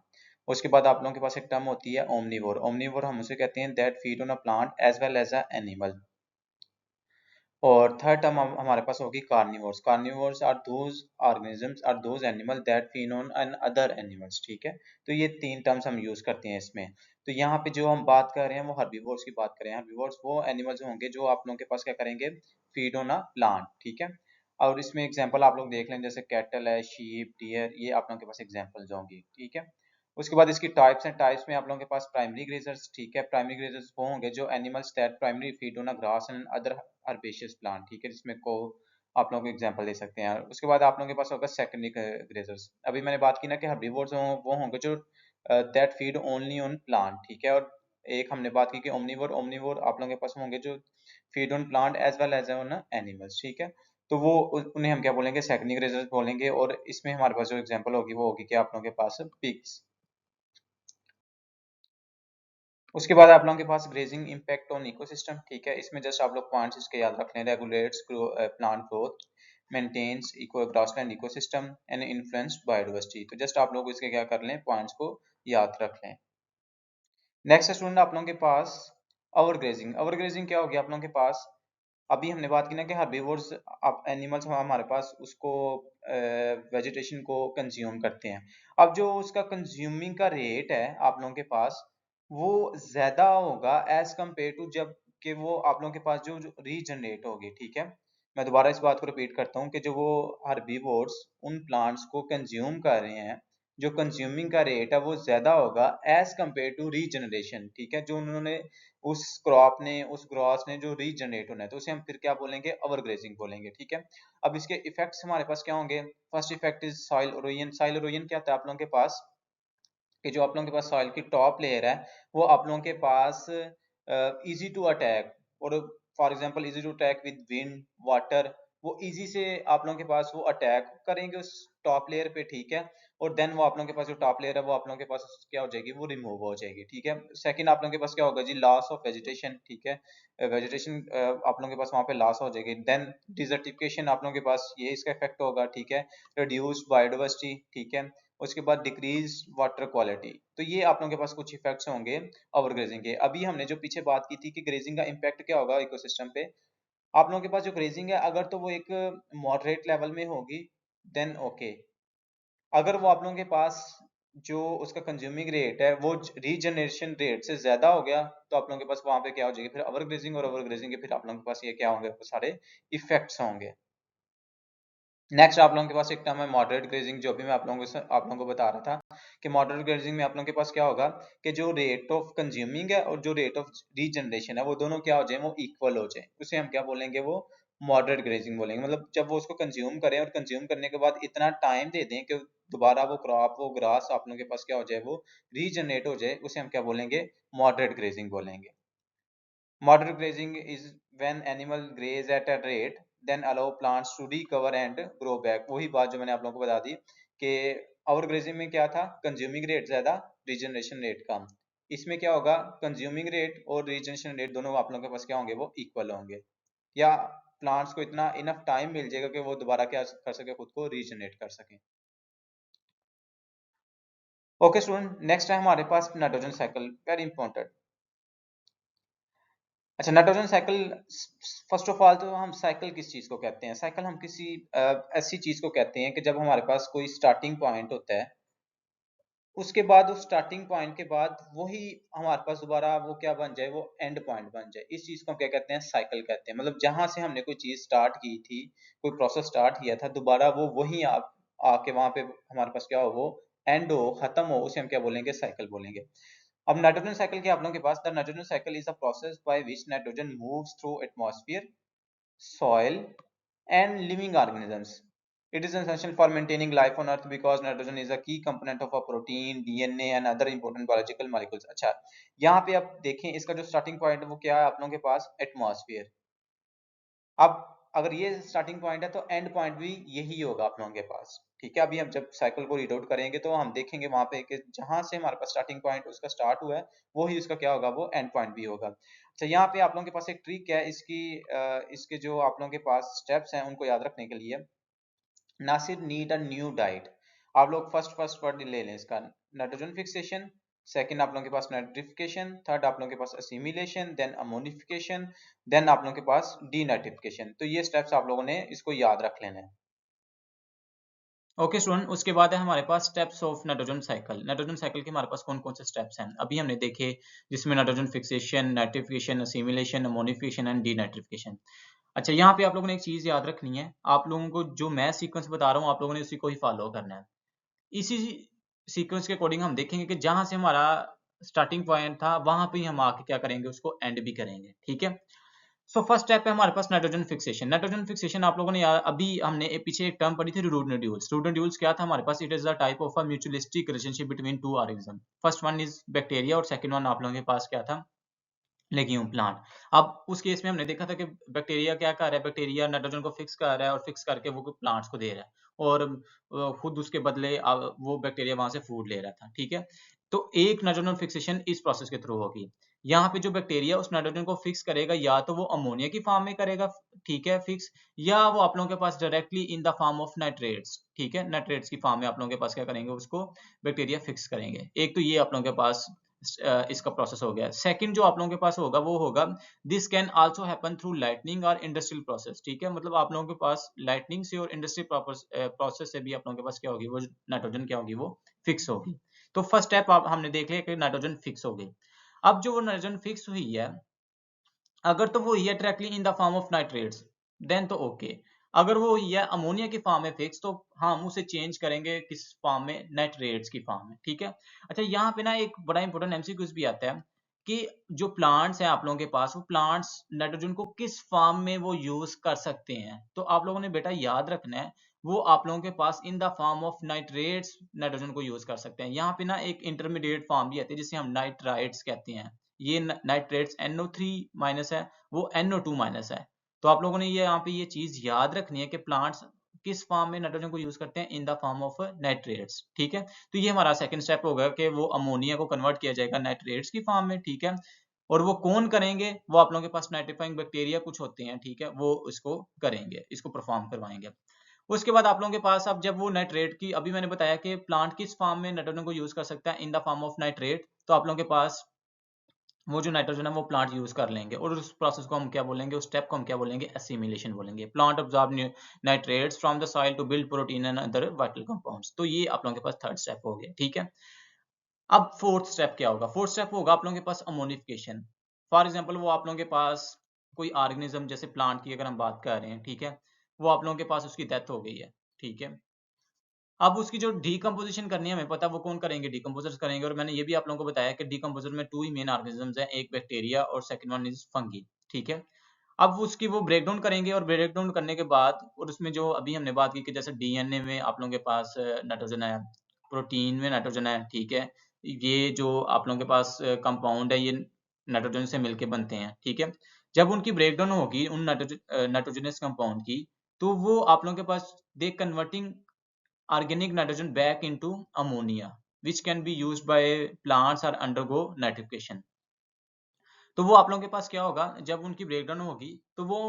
उसके बाद आप लोगों के पास एक टर्म होती है ओमनीवोर। ओमनीवोर हम उसे कहते हैं that feed on a plant as well as an animal. और थर्ड टर्म हमारे पास होगी carnivores. Carnivores are those organisms are those animal that feed on an other animals, ठीक है। तो ये 3 टर्म्स हम यूज करते हैं इसमें। तो यहाँ पे जो हम बात कर रहे हैं वो हर्बीवोर्स की बात कर रहे हैं। हर्बीवोर्स वो एनिमल्स होंगे जो आप लोगों के पास क्या करेंगे? फीड ऑन अ प्लांट, ठीक है। और इसमें एग्जांपल आप लोग देख लें, जैसे कैटल है, शीप, डियर, ये आप लोगों के पास एग्जांपल्स होंगी, ठीक है। उसके बाद इसकी टाइप्स हैं। टाइप्स में आप लोगों के पास प्राइमरी ग्रेजर्स, ठीक है। प्राइमरी ग्रेजर्स वो होंगे जो animals that primary feed on a grass and other herbaceous plant, ठीक है, जिसमें को आप लोग एग्जांपल दे सकते हैं। उसके बाद आप लोगों के पास होगा सेकेंडरी ग्रेजर्स। अभी मैंने बात की ना कि हर्बीवोर्स वो होंगे जो that feed only on plant, ठीक है। और एक हमने बात की कि ओमनीवोर। ओमनीवोर आप लोगों के पास होंगे जो feed on plant as well as on animals, ठीक है। तो वो उन्हें हम क्या बोलेंगे? सेकेंडरी ग्रेजर्स बोलेंगे। और इसमें हमारे पास जो एग्जांपल होगी वो होगी कि आप लोगों के पास पिग्स। उसके बाद आप लोगों के पास ग्रेजिंग इम्पैक्ट ऑन इकोसिस्टम, ठीक है। इसमें जस्ट आप लोग पॉइंट्स इसके याद रख लें। Regulates plant growth, maintains eco grassland ecosystem and influence biodiversity. तो जस्ट आप लोग इसके क्या कर लें? पॉइंट्स को याद रख लें। नेक्स्ट स्टूडेंट आप लोगों के पास ओवरग्रेजिंग। ओवरग्रेजिंग क्या होगी आप लोगों के पास? अभी हमने बात की ना कि हर्बीवोर्स अब एनिमल्स हमारे पास उसको वेजिटेशन को कंज्यूम करते हैं। अब जो उसका कंज्यूमिंग का रेट है आप लोगों के पास वो ज्यादा होगा एज कंपेयर टू जब कि वो आप लोगों के पास जो रीजनरेट होगी, ठीक है। मैं दोबारा इस बात को रिपीट करता हूँ कि जो वो हर्बीवोर्स उन प्लांट्स को कंज्यूम कर रहे हैं, जो कंज्यूमिंग का रेट है वो ज्यादा होगा एज कंपेयर टू रीजनरेशन, ठीक है। जो उन्होंने उस क्रॉप ने, उस ग्रॉस ने जो रीजनरेट होना है, तो उसे हम फिर क्या बोलेंगे? ओवरग्रेजिंग बोलेंगे, ठीक है। अब इसके इफेक्ट्स हमारे पास क्या होंगे? First effect is soil erosion. Soil erosion क्या होता है आप लोगों के पास? कि जो आप लोगों के पास सॉइल की टॉप लेयर है वो आप लोगों के पास इजी टू अटैक, और for example easy to attack with wind water, वो इजी से आप लोगों के पास वो अटैक करेंगे उस टॉप लेयर पे, ठीक है। और देन वो आप लोगों के पास जो टॉप लेयर है वो आप लोगों के पास क्या हो जाएगी? वो रिमूव हो जाएगी, ठीक है। सेकंड आप लोगों के पास क्या होगा जी? लॉस ऑफ वेजिटेशन, ठीक है। वेजिटेशन आप लोगों के पास वहां पे लॉस हो जाएगी। देन डिजर्टिफिकेशन आप लोगों के पास ये इसका इफेक्ट होगा, ठीक है। रिड्यूस्ड बायोडाइवर्सिटी, ठीक है। उसके बाद डिक्रीज वाटर क्वालिटी। तो ये आप लोगों के पास कुछ इफेक्ट्स होंगे ओवरग्रेजिंग के। अभी हमने जो पीछे बात की थी कि ग्रेजिंग का इम्पैक्ट क्या होगा इकोसिस्टम पे, आप लोगों के पास जो ग्रेजिंग है अगर तो वो एक मॉडरेट लेवल में होगी देन ओके। अगर वो आप लोगों के पास जो उसका कंज्यूमिंग रेट है वो रीजनरेशन रेट से ज्यादा हो गया तो आप लोगों के पास वहां पे क्या हो जाएगी? फिर ओवरग्रेजिंग, और ओवरग्रेजिंग के फिर आप लोगों के पास ये क्या होंगे? वो सारे इफेक्ट्स होंगे। नेक्स्ट आप लोगों के पास एक टर्म है मॉडरेट ग्रेजिंग, जो भी मैं आप लोगों को बता रहा था कि मॉडरेट ग्रेजिंग में आप लोगों के पास क्या होगा कि जो रेट ऑफ कंज्यूमिंग है और जो रेट ऑफ रीजनरेशन है वो दोनों क्या हो जाए? वो इक्वल हो जाए। उसे हम क्या बोलेंगे? वो मॉडरेट ग्रेजिंग बोलेंगे। मतलब जब वो उसको कंज्यूम करें और कंज्यूम करने के बाद इतना टाइम दे दें कि दोबारा वो क्रॉप, वो ग्रास आप लोगों के पास क्या हो जाए? वो रीजनरेट हो जाए, उसे हम क्या बोलेंगे? मॉडरेट ग्रेजिंग बोलेंगे। Moderate grazing is when animal graze at a rate then allow plants to recover and grow back। वही बात जो मैंने आप लोगों को बता दी कि ओवर ग्रेजिंग में क्या था? कंज्यूमिंग रेट ज्यादा, रीजनरेशन रेट कम। इसमें क्या होगा? कंज्यूमिंग रेट और रीजनरेशन रेट दोनों आप लोगों के पास क्या होंगे? वो इक्वल होंगे, या प्लांट्स को इतना इनफ टाइम मिल जाएगा कि वो दोबारा क्या कर सके, खुद को रीजनरेट कर सके। ओके स्टूडेंट, नेक्स्ट है हमारे पास नाइट्रोजन साइकिल, वेरी इंपॉर्टेंट। अच्छा, nitrogen cycle, first of all तो हम साइकिल किस चीज को कहते हैं? साइकिल हम किसी ऐसी चीज को कहते हैं कि जब हमारे पास कोई स्टार्टिंग पॉइंट होता है, उसके बाद उस स्टार्टिंग पॉइंट के बाद वही हमारे पास दोबारा वो क्या बन जाए, वो एंड पॉइंट बन जाए। इस चीज को हम क्या कहते हैं? साइकिल कहते हैं। मतलब जहां से हमने कोई चीज स्टार्ट की थी, कोई प्रोसेस स्टार्ट किया था, दोबारा वो वही आके वहां पे हमारे पास क्या हो, वो एंड हो, खत्म हो, उसे हम क्या बोलेंगे? साइकिल बोलेंगे। अब नाइट्रोजन साइकिल के आप लोगों के पास, the nitrogen cycle is a process by which nitrogen moves through atmosphere, soil and living organisms. It is essential for maintaining life on earth because nitrogen is a key component of a protein, DNA and other important biological molecules. अच्छा, यहाँ पे आप देखें इसका जो starting point है वो क्या है आप लोगों के पास? एटमॉस्फेयर। अब अगर ये स्टार्टिंग पॉइंट है तो एंड पॉइंट भी यही होगा आप लोगों के पास, ठीक है। अभी हम जब साइकिल को रीड आउट करेंगे तो हम देखेंगे वहां पे कि जहां से हमारे पास स्टार्टिंग पॉइंट उसका स्टार्ट हुआ है, वो ही उसका क्या होगा? वो एंड पॉइंट भी होगा। अच्छा, यहाँ पे आप लोगों के पास एक ट्रिक है इसकी, इसके जो आप लोगों के पास स्टेप्स हैं उनको याद रखने के लिए। Nasir need a new diet. आप लोग फर्स्ट वर्ड ले लें इसका, नाइट्रोजन फिक्सेशन। सेकंड आप लोगों के पास नाइट्रिफिकेशन। थर्ड आप लोगों के पास असिमिलेशन, देन अमोनिफिकेशन, देन आप लोगों के पास डीनाइट्रिफिकेशन। तो ये स्टेप्स आप लोगों ने इसको याद रख लेना है। ओके स्टूडेंट, उसके बाद है हमारे पास steps of nitrogen cycle. Nitrogen cycle के हमारे पास कौन कौन से स्टेप्स हैं अभी हमने देखे, जिसमें nitrogen fixation, nitrification, assimilation, ammonification and denitrification. अच्छा, यहाँ पे आप लोगों ने एक चीज याद रखनी है, आप लोगों को जो मैं सीक्वेंस बता रहा हूँ आप लोगों ने उसी को ही फॉलो करना है। इसी सीक्वेंस के अकॉर्डिंग हम देखेंगे कि जहां से हमारा स्टार्टिंग पॉइंट था वहां पे ही हम आके क्या करेंगे, उसको एंड भी करेंगे, ठीक है। सो फर्स्ट स्टेप है हमारे पास नाइट्रोजन फिक्सेशन। नाइट्रोजन फिक्सेशन आप लोगों ने अभी हमने पीछे एक टर्म पढ़ी थी, रूट नोड्यूल्स। रूट नोड्यूल्स क्या था हमारे पास? It is a type of a mutualistic relationship between two organism. First one is bacteria और सेकंड वन आप लोगों के पास क्या था? Legume plant. अब उस केस में हमने देखा था कि बैक्टीरिया क्या कर रहा है, बैक्टीरिया नाइट्रोजन को फिक्स कर रहा है और फिक्स करके वो प्लांट्स को दे रहा है, और खुद उसके बदले वो बैक्टीरिया वहां से फूड ले रहा था, ठीक है। तो एक नाइट्रोजन फिक्सेशन इस प्रोसेस के थ्रू होगी। यहाँ पे जो बैक्टीरिया उस नाइट्रोजन को फिक्स करेगा, या तो वो अमोनिया की फॉर्म में करेगा, ठीक है, फिक्स, या वो आप लोगों के पास directly in the form of nitrates, ठीक है, नाइट्रेट्स की फॉर्म में आप लोगों के पास क्या करेंगे, उसको बैक्टीरिया फिक्स करेंगे। एक तो ये आप लोगों के पास इसका प्रोसेस हो गया। सेकंड जो आप लोगों के पास होगा वो होगा, this can also happen through lightning और इंडस्ट्रियल प्रोसेस, ठीक है। मतलब आप लोगों के पास लाइटनिंग से और इंडस्ट्रियल प्रोसेस से भी आप लोगों के पास क्या होगी, वो नाइट्रोजन क्या होगी, वो फिक्स होगी। तो फर्स्ट स्टेप आप हमने देख लिया कि नाइट्रोजन फिक्स हो गई। अब जो वो नाइट्रोजन फिक्स हुई है, अगर तो वो ही है directly in the form of nitrates, then तो ओके। अगर वो ही है अमोनिया की फॉर्म में फिक्स, तो हम उसे चेंज करेंगे किस फॉर्म में? नाइट्रेट्स की फॉर्म में, ठीक है। अच्छा, यहाँ पे ना एक बड़ा इंपॉर्टेंट एमसीक्यूज भी आता है कि जो प्लांट्स हैं आप लोगों के पास, वो प्लांट्स नाइट्रोजन को किस फॉर्म में वो यूज कर सकते हैं। तो आप लोगों ने बेटा याद रखना है, वो आप लोगों के पास in the form of nitrates nitrogen को यूज कर सकते हैं। यहाँ पे ना एक इंटरमीडिएट फॉर्म भी आती है जिसे हम नाइट्राइट्स कहते हैं। ये नाइट्रेट्स NO3 माइनस है, वो NO2 माइनस है। तो आप लोगों ने ये यहाँ पे ये चीज याद रखनी है कि प्लांट्स किस फॉर्म में नाइट्रोजन को यूज करते हैं, इन द फॉर्म ऑफ नाइट्रेट्स, ठीक है। तो ये हमारा सेकंड स्टेप होगा कि वो अमोनिया को कन्वर्ट किया जाएगा नाइट्रेट्स की फॉर्म में, ठीक है। और वो कौन करेंगे? वो आप लोगों के पास नाइट्रीफाइंग बैक्टीरिया कुछ होते हैं, ठीक है, वो इसको करेंगे, इसको परफॉर्म करवाएंगे। उसके बाद आप लोगों के पास, अब जब वो नाइट्रेट की, अभी मैंने बताया कि प्लांट किस फॉर्म में नाइट्रोजन को यूज कर सकता है, इन द फॉर्म ऑफ नाइट्रेट, तो आप लोगों के पास वो जो नाइट्रोजन है वो प्लांट यूज कर लेंगे, और उस प्रोसेस को हम क्या बोलेंगे, उस स्टेप को हम क्या बोलेंगे? एसिमिलेशन बोलेंगे। Plant absorb nitrates from the soil to build protein and other vital compounds. तो ये आप लोगों के पास थर्ड स्टेप हो गया, ठीक है। अब फोर्थ स्टेप क्या होगा? फोर्थ स्टेप होगा आप लोगों के पास अमोनिफिकेशन। फॉर एग्जाम्पल, वो आप लोगों के पास कोई ऑर्गेनिज्म, जैसे प्लांट की अगर हम बात कर रहे हैं, ठीक है, वो आप लोगों के पास उसकी डेथ हो गई है, ठीक है। अब उसकी जो डीकम्पोजिशन करनी है, हमें पता है वो कौन करेंगे? डीकम्पोजर्स करेंगे। और मैंने ये भी आप लोगों को बताया कि डीकम्पोजर में टू ही मेन ऑर्गेनिजम्स हैं, एक बैक्टीरिया और सेकंड वन इज फंगी, ठीक है। अब उसकी वो ब्रेक डाउन करेंगे, और ब्रेक डाउन करने के बाद, और उसमें जो अभी हमने बात की कि जैसे डीएनए में आप लोगों के पास नाइट्रोजन है, प्रोटीन में नाइट्रोजन है, ठीक है। ये जो आप लोगों के पास कंपाउंड है, ये नाइट्रोजन से मिलके बनते हैं, ठीक है। जब उनकी ब्रेक डाउन होगी उन नाइट्रोजनस कंपाउंड की, तो वो आप लोगों के पास दे converting organic nitrogen back into ammonia which can be used by plants or undergo nitrification। तो वो आप लोगों के पास क्या होगा, जब उनकी ब्रेकडाउन होगी तो वो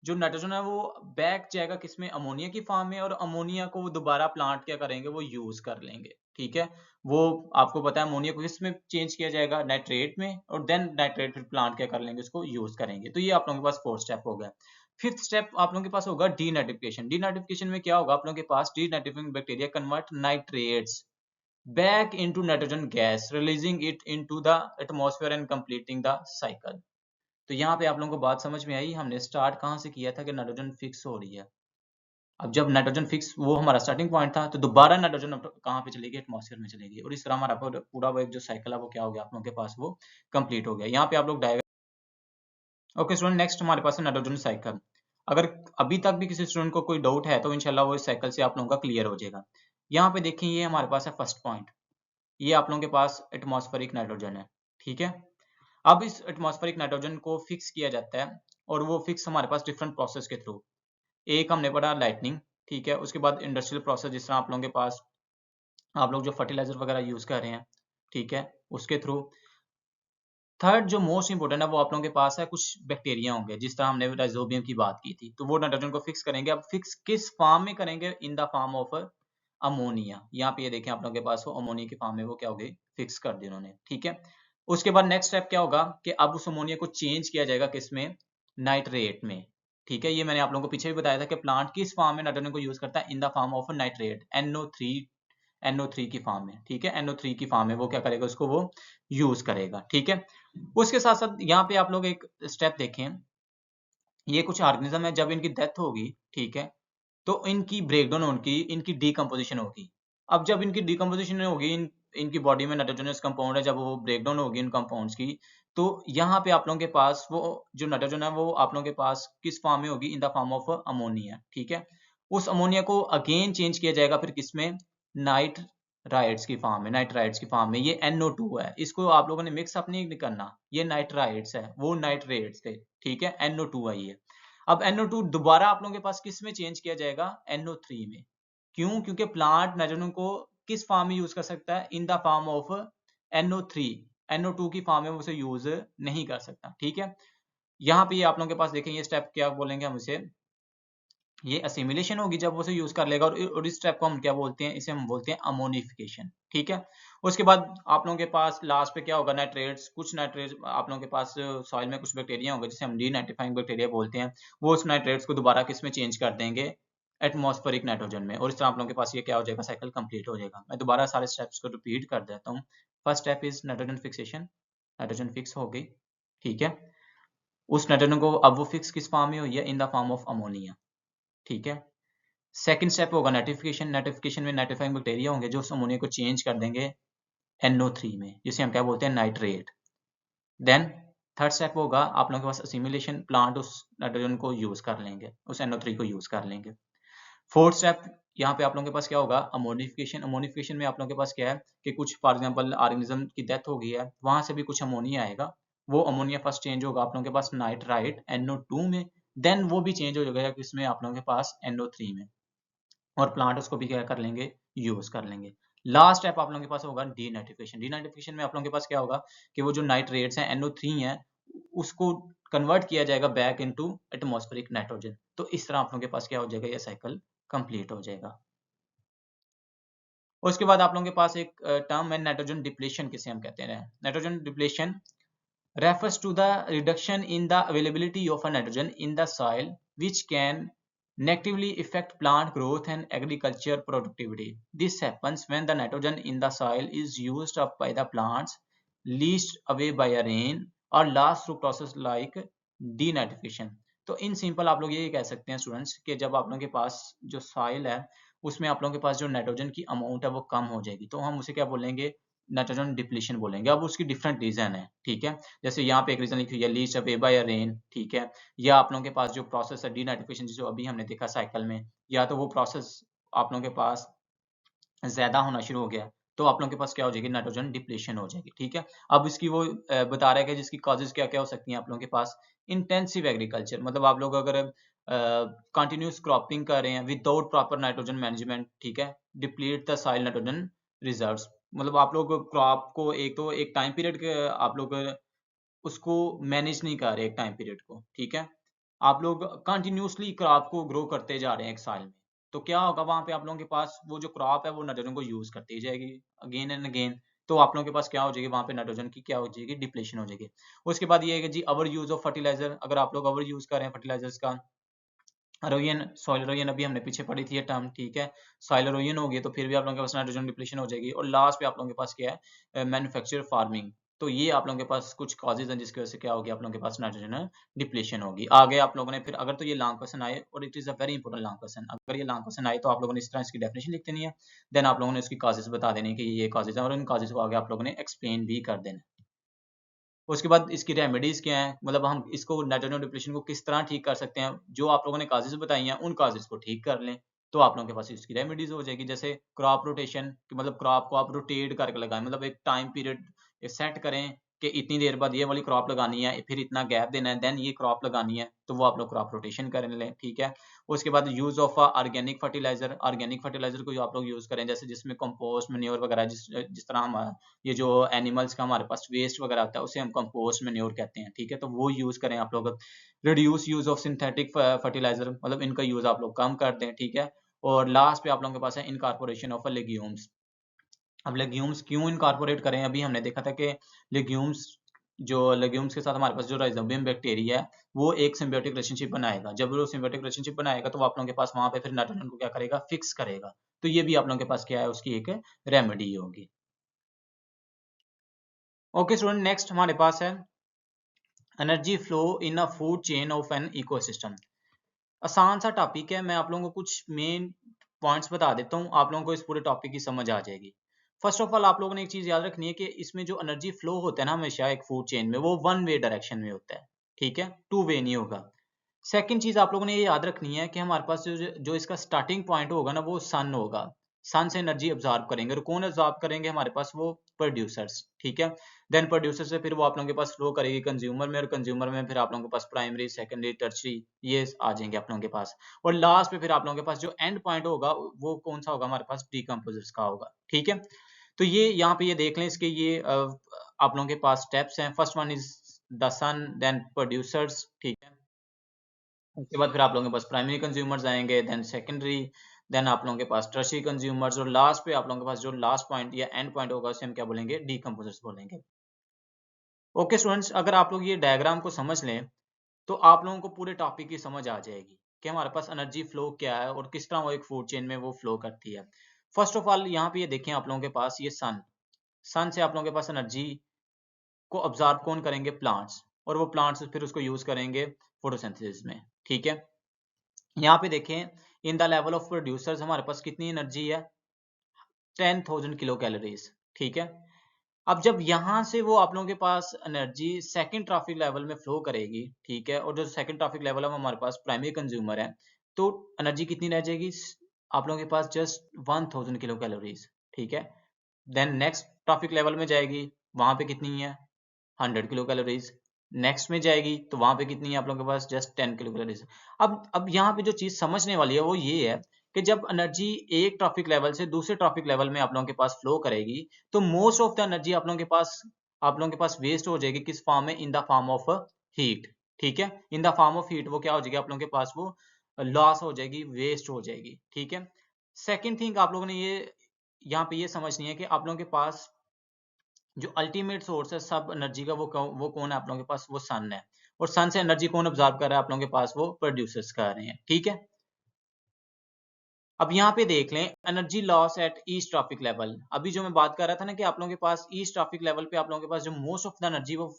जो नाइट्रोजन है वो बैक जाएगा किसमें, अमोनिया की फॉर्म में, और अमोनिया को वो दोबारा प्लांट क्या करेंगे, वो यूज कर लेंगे। ठीक है, वो आपको पता है अमोनिया को किसमें चेंज किया जाएगा, नाइट्रेट में, और देन नाइट्रेट फिर प्लांट क्या कर लेंगे, उसको यूज करेंगे। तो ये आप लोगों के पास फोर्थ स्टेप हो गया। फिफ्थ स्टेप आप लोगों के पास होगा डीनाइट्रिफिकेशन। डीनाइट्रिफिकेशन में क्या होगा, आप लोगों के पास denitrifying bacteria convert nitrates back into nitrogen gas, releasing it into the atmosphere and completing the cycle। तो यहाँ पे आप लोगों को बात समझ में आई, हमने स्टार्ट कहाँ से किया था कि नाइट्रोजन फिक्स हो रही है। अब जब नाइट्रोजन फिक्स वो हमारा स्टार्टिंग पॉइंट था, तो दोबारा नाइट्रोजन कहाँ पे चलेगी, एटमॉस्फेयर में चलेगी, और इस तरह हमारा पूरा वो एक जो साइकिल है वो क्या हो गया आप लोगों के पास, वो कंप्लीट हो गया। यहाँ पे आप लोग ओके स्टूडेंट, नेक्स्ट हमारे पास है नाइट्रोजन साइकिल। अगर अभी तक भी किसी स्टूडेंट को कोई डाउट है तो इंशाल्लाह वो इस साइकिल से आप लोगों का क्लियर हो जाएगा। यहाँ पे देखिए, ये हमारे पास है फर्स्ट पॉइंट, ये आप लोगों के पास एटमॉस्फेरिक नाइट्रोजन है। ठीक है, अब इस एटमॉस्फेरिक नाइट्रोजन को फिक्स किया जाता है, और वो फिक्स हमारे पास डिफरेंट प्रोसेस के थ्रू। एक हमने पढ़ा लाइटनिंग, ठीक है, उसके बाद इंडस्ट्रियल प्रोसेस, जिस तरह आप लोगों के पास आप लोग जो फर्टिलाइजर वगैरह यूज कर रहे हैं, ठीक है, उसके थ्रू। थर्ड जो मोस्ट इंपोर्टेंट है वो आप लोगों के पास है, कुछ बैक्टीरिया होंगे, जिस तरह हमने राइजोबियम की बात की थी, तो वो नाइट्रोजन को फिक्स करेंगे। अब फिक्स किस फॉर्म में करेंगे, इन द फॉर्म ऑफ अमोनिया। यहाँ पे ये देखें आप लोगों के पास वो अमोनिया की फॉर्म में वो क्या हो गई, फिक्स कर दी उन्होंने। ठीक है, उसके बाद नेक्स्ट स्टेप क्या होगा कि अब उस अमोनिया को चेंज किया जाएगा किसमें, नाइट्रेट में। ठीक है, ये मैंने आप लोगों को पीछे भी बताया था कि प्लांट किस फॉर्म में नाइट्रोजन को यूज करता है, इन the form of nitrate, NO3 की फॉर्म में। ठीक है, NO3 की फॉर्म में वो क्या करेगा, उसको वो यूज करेगा। ठीक है, उसके साथ साथ यहाँ पे आप लोग एक स्टेप देखें, ये कुछ ऑर्गेनिज्म है, जब इनकी डेथ होगी, ठीक है, तो इनकी ब्रेकडाउन होगी, इनकी डीकम्पोजिशन होगी। अब जब इनकी डीकम्पोजिशन होगी, इनकी बॉडी में नाइट्रोजनस कंपाउंड है, जब वो ब्रेकडाउन होगी इन कंपाउंड्स की, तो यहाँ पे आप लोगों के पास वो जो नाइट्रोजन है वो आप लोगों के पास किस फॉर्म में होगी, इन द फॉर्म ऑफ अमोनिया। ठीक है, उस अमोनिया को अगेन चेंज किया जाएगा फिर किसमें, नाइट्राइड्स की फॉर्म में। नाइट्राइड्स की फॉर्म में ये NO2 है, इसको आप लोगों ने मिक्स अप नहीं करना, ये नाइट्राइड्स है, वो नाइट्रेट्स थे। ठीक है, NO2 है ये। अब NO2 दोबारा आप लोगों के पास किस में चेंज किया जाएगा, NO3 में। क्यों, क्योंकि प्लांट नाइट्रोजन को किस फॉर्म में यूज कर सकता है, इन the form of NO3। NO2 की फॉर्म में उसे यूज नहीं कर सकता। ठीक है, यहाँ पे ये आप लोगों के पास देखें, ये स्टेप क्या बोलेंगे हम इसे, ये असिमिलेशन होगी जब वो उसे यूज कर लेगा, और इस स्टेप को हम क्या बोलते हैं, इसे हम बोलते हैं अमोनिफिकेशन। ठीक है, उसके बाद आप लोगों के पास लास्ट पे क्या होगा, नाइट्रेट्स। कुछ नाइट्रेट्स आप लोगों के पास सॉइल में कुछ बैक्टीरिया होंगे, जिसे हम डीनाइट्रिफाइंग बैक्टीरिया बोलते हैं, वो उस नाइट्रेट्स को दोबारा किस में चेंज कर देंगे, एटमॉस्फेरिक नाइट्रोजन में, और इस तरह आप लोगों के पास ये क्या हो जाएगा, साइकिल कंप्लीट हो जाएगा। मैं दोबारा सारे स्टेप्स को रिपीट कर देता हूँ। First step is nitrogen fixation, nitrogen fix हो गई। ठीक है, उस नाइट्रोजन को अब वो फिक्स किस फॉर्म में हुई है, इन द फॉर्म ऑफ अमोनिया। ठीक है, सेकंड स्टेप होगा नाइट्रिफिकेशन। नाइट्रिफिकेशन में नाइट्रीफाइंग बैक्टीरिया होंगे जो उस अमोनिया को चेंज कर देंगे NO3 में, जिसे हम क्या बोलते हैं, नाइट्रेट। देन थर्ड स्टेप होगा आप लोगों के पास असिमिलेशन, प्लांट उस नाइट्रोजन को यूज कर लेंगे, उस NO3 को यूज कर लेंगे। फोर्थ स्टेप यहाँ पे आप लोगों के पास क्या होगा, अमोनिफिकेशन। अमोनिफिकेशन में आप लोगों के पास क्या है कि कुछ फॉर एग्जांपल ऑर्गेनिज्म की डेथ हो गई है, वहां से भी कुछ अमोनिया आएगा, वो अमोनिया फर्स्ट चेंज होगा आप लोगों के पास नाइट्राइट NO2 में, देन वो भी चेंज हो जाएगा किसमें, आप लोगों के पास NO3 में, और प्लांट उसको भी क्या कर लेंगे, यूज कर लेंगे। लास्ट स्टेप आप लोगों के पास होगा डीनाइट्रिफिकेशन। डीनाइट्रिफिकेशन में आप लोगों के पास क्या होगा कि वो जो नाइट्रेट्स हैं, NO3 हैं, उसको कन्वर्ट किया जाएगा बैक इनटू एटमॉस्फेरिक नाइट्रोजन। तो इस तरह आप लोगों के पास क्या हो जाएगा, ये साइकिल कंप्लीट हो जाएगा। उसके बाद आप लोगों के पास एक टर्म है नाइट्रोजन डिप्लेशन, किसे हम कहते हैं, nitrogen depletion refers to the reduction in the availability of a nitrogen in the soil which can negatively affect plant growth and agriculture productivity. This happens when the nitrogen in the soil is used up by the plants, leached away by a rain, or lost through process like denitrification. तो in simple आप लोग ये कह सकते हैं students कि जब आप लोगों के पास जो सॉइल है उसमें आप लोगों के पास जो नाइट्रोजन की अमाउंट है वो कम हो जाएगी, तो हम उसे क्या बोलेंगे, नाइट्रोजन डिप्लीशन बोलेंगे। अब उसकी डिफरेंट रीजन है। ठीक है, जैसे यहाँ पे एक रीजन लिखी हुई है, लीस्ट अवे बाय रेन। ठीक है, या आप लोगों के पास जो प्रोसेस है डीनाइट्रिफिकेशन, जो अभी हमने देखा साइकिल में, या तो वो प्रोसेस आप लोगों के पास ज्यादा होना शुरू हो गया, तो आप लोगों के पास क्या हो जाएगी, नाइट्रोजन डिप्लीशन हो जाएगी। ठीक है, अब इसकी वो बता रहा है कि जिसकी कॉजेज क्या क्या हो सकती हैं आप लोगों के पास, इंटेंसिव एग्रीकल्चर, मतलब आप लोग अगर कंटिन्यूस क्रॉपिंग कर रहे हैं विदाउट प्रॉपर नाइट्रोजन मैनेजमेंट, ठीक है, deplete the soil nitrogen reserves, मतलब आप लोग क्रॉप को एक तो एक टाइम पीरियड के आप लोग उसको मैनेज नहीं कर रहे एक टाइम पीरियड को। ठीक है, आप लोग कंटिन्यूसली क्रॉप को ग्रो करते जा रहे हैं एक साल में, तो क्या होगा वहाँ पे आप लोगों के पास वो जो क्रॉप है वो नाइट्रोजन को यूज़ करती जाएगी अगेन एंड अगेन। तो आप लोगों के पास क्या हो जाएगी वहाँ पे नाइट्रोजन की क्या हो जाएगी डिप्लीशन हो जाएगी। उसके बाद ये है कि जी ओवर यूज़ ऑफ फर्टिलाइज़र, अगर आप लोग ओवर यूज़ कर रहे हैं फर्टिलाइज़र्स का, एरोजन सॉइल एरोजन अभी हमने पीछे पढ़ी थी ये टर्म, ठीक है। सॉइल एरोजन हो गई तो फिर भी आप लोगों के पास नाइट्रोजन डिप्लीशन हो जाएगी। और लास्ट पे आप लोगों के पास क्या है, मैन्युफैक्चर फार्मिंग। तो ये आप लोगों के पास कुछ कॉजेज हैं जिसकी वजह से क्या होगी आप लोगों के पास नाइट्रोजन डिप्लीशन होगी। आगे आप लोगों ने फिर अगर तो ये लॉन्ग क्वेश्चन आए और it is a very important long question, अगर ये लॉन्ग क्वेश्चन आए तो आप लोगों ने इस तरह इसकी डेफिनेशन लिख देनी है, देन आप लोगों ने इसकी कॉजेज बता देनी है कि ये कॉजेज है और इन कॉजेज को आगे आप लोगों ने एक्सप्लेन भी कर देना है। उसके बाद इसकी रेमेडीज क्या है, मतलब हम इसको नाइट्रोजन डिप्लीशन को किस तरह ठीक कर सकते हैं, जो आप लोगों ने काजेज बताई हैं उन काजेज को ठीक कर लें तो आप लोगों के पास इसकी रेमेडीज हो जाएगी। जैसे क्रॉप रोटेशन, कि मतलब क्रॉप को आप रोटेट करके लगाएं, मतलब एक टाइम पीरियड सेट करें कि इतनी देर बाद ये वाली क्रॉप लगानी है, फिर इतना गैप देना है, देन ये क्रॉप लगानी है, तो वो आप लोग क्रॉप रोटेशन कर लें, ठीक है। उसके बाद use of organic fertiliser, organic fertiliser को आप लोग यूज करें, जैसे जिसमें कंपोस्ट मैन्योर वगैरह, जिस तरह हम ये जो एनिमल्स का हमारे पास वेस्ट वगैरह होता है उसे हम कंपोस्ट मैन्योर कहते हैं, ठीक है। तो वो यूज करें आप लोग। Reduce use of synthetic fertiliser, मतलब इनका यूज आप लोग कम कर दें, ठीक है। और लास्ट पे आप लोगों के पास है इनकॉर्पोरेशन ऑफ लेग्यूम्स। अब लेग्यूम्स क्यों इनकॉर्पोरेट करें, अभी हमने देखा था कि लेग्यूम्स, जो लेग्यूम्स के साथ हमारे पास जो राइजोबियम बैक्टीरिया है वो एक सिम्बियोटिक रिलेशनशिप बनाएगा। जब वो सिम्बियोटिक रिलेशनशिप बनाएगा तो वो आप लोगों के पास वहां पे फिर नाइट्रोजन को क्या करेगा, फिक्स करेगा। तो ये भी आप लोगों के पास क्या है, उसकी एक रेमेडी होगी। ओके स्टूडेंट, नेक्स्ट हमारे पास है energy flow in a food chain of an ecosystem. आसान सा टॉपिक है, मैं आप लोगों को कुछ मेन पॉइंट्स बता देता हूँ, आप लोगों को इस पूरे टॉपिक की समझ आ जाएगी। फर्स्ट ऑफ ऑल आप लोगों ने एक चीज याद रखनी है कि इसमें जो एनर्जी फ्लो होता है ना हमेशा एक फूड चेन में, वो वन वे डायरेक्शन में होता है, ठीक है, टू वे नहीं होगा। सेकंड चीज आप लोगों ने ये याद रखनी है कि हमारे पास जो इसका स्टार्टिंग पॉइंट होगा ना वो सन होगा। सन से एनर्जी ऑब्जॉर्व करेंगे, और कौन ऑब्जॉर्व करेंगे हमारे पास, वो प्रोड्यूसर्स, ठीक है। देन प्रोड्यूसर से फिर वो आप लोगों के पास फ्लो करेगी कंज्यूमर में, और कंज्यूमर में फिर आप लोगों के पास प्राइमरी सेकेंडरी टर्शरी ये आ जाएंगे आप लोगों के पास। और लास्ट पे फिर आप लोगों के पास जो एंड पॉइंट होगा वो कौन सा होगा, हमारे पास डिकम्पोजर्स का होगा, ठीक है। तो ये यहाँ पे ये देख लें इसके ये आप लोगों के पास स्टेप्स हैं। First one is the sun, then producers, ठीक है। उसके बाद फिर आप लोगों के पास प्राइमरी कंज्यूमर्स आएंगे, देन सेकेंडरी, देन आप लोगों के पास टर्शियरी कंज्यूमर्स, और लास्ट पे आप लोगों के पास जो लास्ट पॉइंट या एंड पॉइंट होगा उसे हम क्या बोलेंगे, डीकम्पोजर्स बोलेंगे। ओके स्टूडेंट्स, अगर आप लोग ये डायग्राम को समझ लें तो आप लोगों को पूरे टॉपिक की समझ आ जाएगी कि हमारे पास एनर्जी फ्लो क्या है और किस तरह वो एक फूड चेन में वो फ्लो करती है। फर्स्ट ऑफ ऑल यहाँ पे ये देखें आप लोगों के पास ये सन, सन से आप लोगों के पास एनर्जी को ऑब्जॉर्व कौन करेंगे, प्लांट्स, और वो प्लांट्स फिर उसको यूज करेंगे फोटोसिंथेसिस में, ठीक है। यहाँ पे देखें in the level of producers हमारे पास कितनी एनर्जी है, 10,000 किलो कैलोरीज, ठीक है। अब जब यहाँ से वो आप लोगों के पास एनर्जी सेकंड ट्रैफिक लेवल में फ्लो करेगी, ठीक है, और जो सेकंड ट्रैफिक लेवल है वो हमारे पास प्राइमरी कंज्यूमर है, तो एनर्जी कितनी रह जाएगी आप लोगों के पास, जस्ट 1000 किलो कैलोरीज, ठीक है। देन नेक्स्ट ट्रैफिक लेवल में जाएगी, वहां पे कितनी है, 100 किलो कैलोरीज। नेक्स्ट में जाएगी तो वहां पे कितनी है आप लोगों के पास, जस्ट 10 किलो कैलोरीज। अब यहाँ पे जो चीज समझने वाली है वो ये है कि जब एनर्जी एक ट्रैफिक लेवल से दूसरे ट्रैफिक लेवल में आप लोगों के पास फ्लो करेगी तो मोस्ट ऑफ द एनर्जी आप लोगों के पास वेस्ट हो जाएगी, किस फॉर्म में, इन द फॉर्म ऑफ हीट, ठीक है। इन द फॉर्म ऑफ हीट वो क्या हो जाएगी आप लोगों के पास, वो लॉस हो जाएगी, वेस्ट हो जाएगी, ठीक है। सेकेंड थिंग आप लोगों ने ये यहाँ पे ये समझनी है कि आप लोगों के पास जो अल्टीमेट सोर्स है सब एनर्जी का, वो कौन है आप लोगों के पास, वो सन है। और सन से एनर्जी कौन ऑब्जॉर्व कर रहा है आप लोगों के पास, वो प्रोड्यूसर्स कर रहे हैं, ठीक है। अब यहाँ पे देख लें energy loss at each trophic level. अभी जो मैं बात कर रहा था ना कि आप लोगों के पास ईस्ट ट्रॉपिक लेवल पे आप लोगों के पास जो मोस्ट ऑफ द एनर्जी वो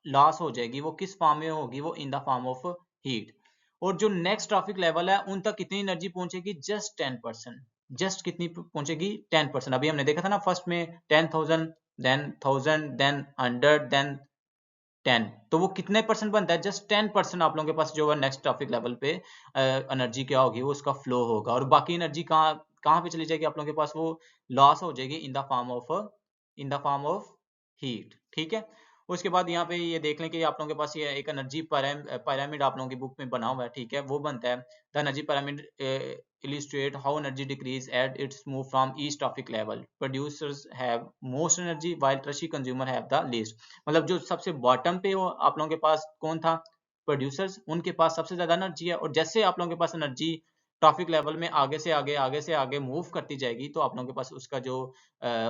लॉस हो जाएगी, वो किस फॉर्म में होगी, वो इन द फॉर्म ऑफ हीट। और जो नेक्स्ट ट्रॉपिक लेवल है उन तक कितनी एनर्जी पहुंचेगी, जस्ट 10%। जस्ट कितनी पहुंचेगी, 10%। अभी हमने देखा था ना फर्स्ट में 10,000, देन 1000, देन 100, देन 10, तो वो कितने परसेंट बनता है, जस्ट 10% आप लोगों के पास जो है नेक्स्ट ट्रैफिक लेवल पे एनर्जी क्या होगी, वो उसका फ्लो होगा। और बाकी एनर्जी कहाँ कहाँ पे चली जाएगी आप लोगों के पास, वो लॉस हो जाएगी इन द फॉर्म ऑफ हीट, ठीक है। उसके बाद यहाँ पे ये देख लें कि आप लोगों के पास ये एक एनर्जी pyramid आप लोगों की बुक में बना हुआ है, ठीक है, वो बनता है the energy pyramid illustrate how energy decrease as its move from each trophic level. Producers have most energy while tertiary consumer have the least. मतलब जो सबसे बॉटम पे हो आप लोगों के पास कौन था, प्रोड्यूसर्स, उनके पास सबसे ज्यादा एनर्जी है। और जैसे आप लोगों के पास एनर्जी ट्रैफिक लेवल में आगे से आगे मूव करती जाएगी, तो आप लोगों के पास उसका जो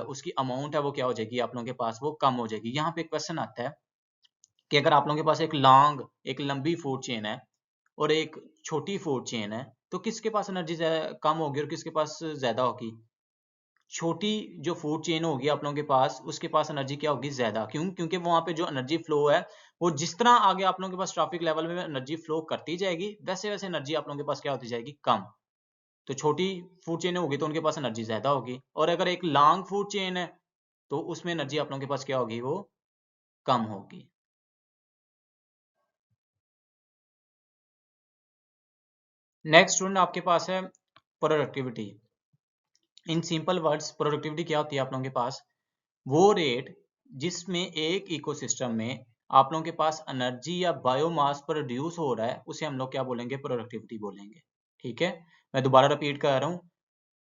उसकी अमाउंट है वो क्या हो जाएगी, आप लोगों के पास वो कम हो जाएगी। यहाँ पे क्वेश्चन आता है कि अगर आप लोगों के पास एक लंबी फूड चेन है और एक छोटी फूड चेन है, तो किसके पास एनर्जी कम होगी और किसके पास ज्यादा होगी? छोटी जो फूड चेन होगी आप लोगों के पास, उसके पास एनर्जी क्या होगी, ज्यादा। क्यों? क्योंकि वहां पे जो एनर्जी फ्लो है, वो जिस तरह आगे आप लोगों के पास ट्रैफिक लेवल में एनर्जी फ्लो करती जाएगी, वैसे वैसे एनर्जी आप लोगों के पास क्या होती जाएगी, कम। तो छोटी फूड चेन होगी तो उनके पास एनर्जी ज्यादा होगी, और अगर एक लॉन्ग फूड चेन है तो उसमें एनर्जी आप लोगों के पास क्या होगी, वो कम होगी। नेक्स्ट स्टूडेंट आपके पास है प्रोडक्टिविटी। इन सिंपल वर्ड्स प्रोडक्टिविटी क्या होती है आप लोगों के पास, वो रेट जिसमें एक इकोसिस्टम में आप लोगों के पास एनर्जी या बायोमास प्रोड्यूस हो रहा है, उसे हम लोग क्या बोलेंगे, प्रोडक्टिविटी बोलेंगे। ठीक है, मैं दोबारा रिपीट कर रहा हूँ,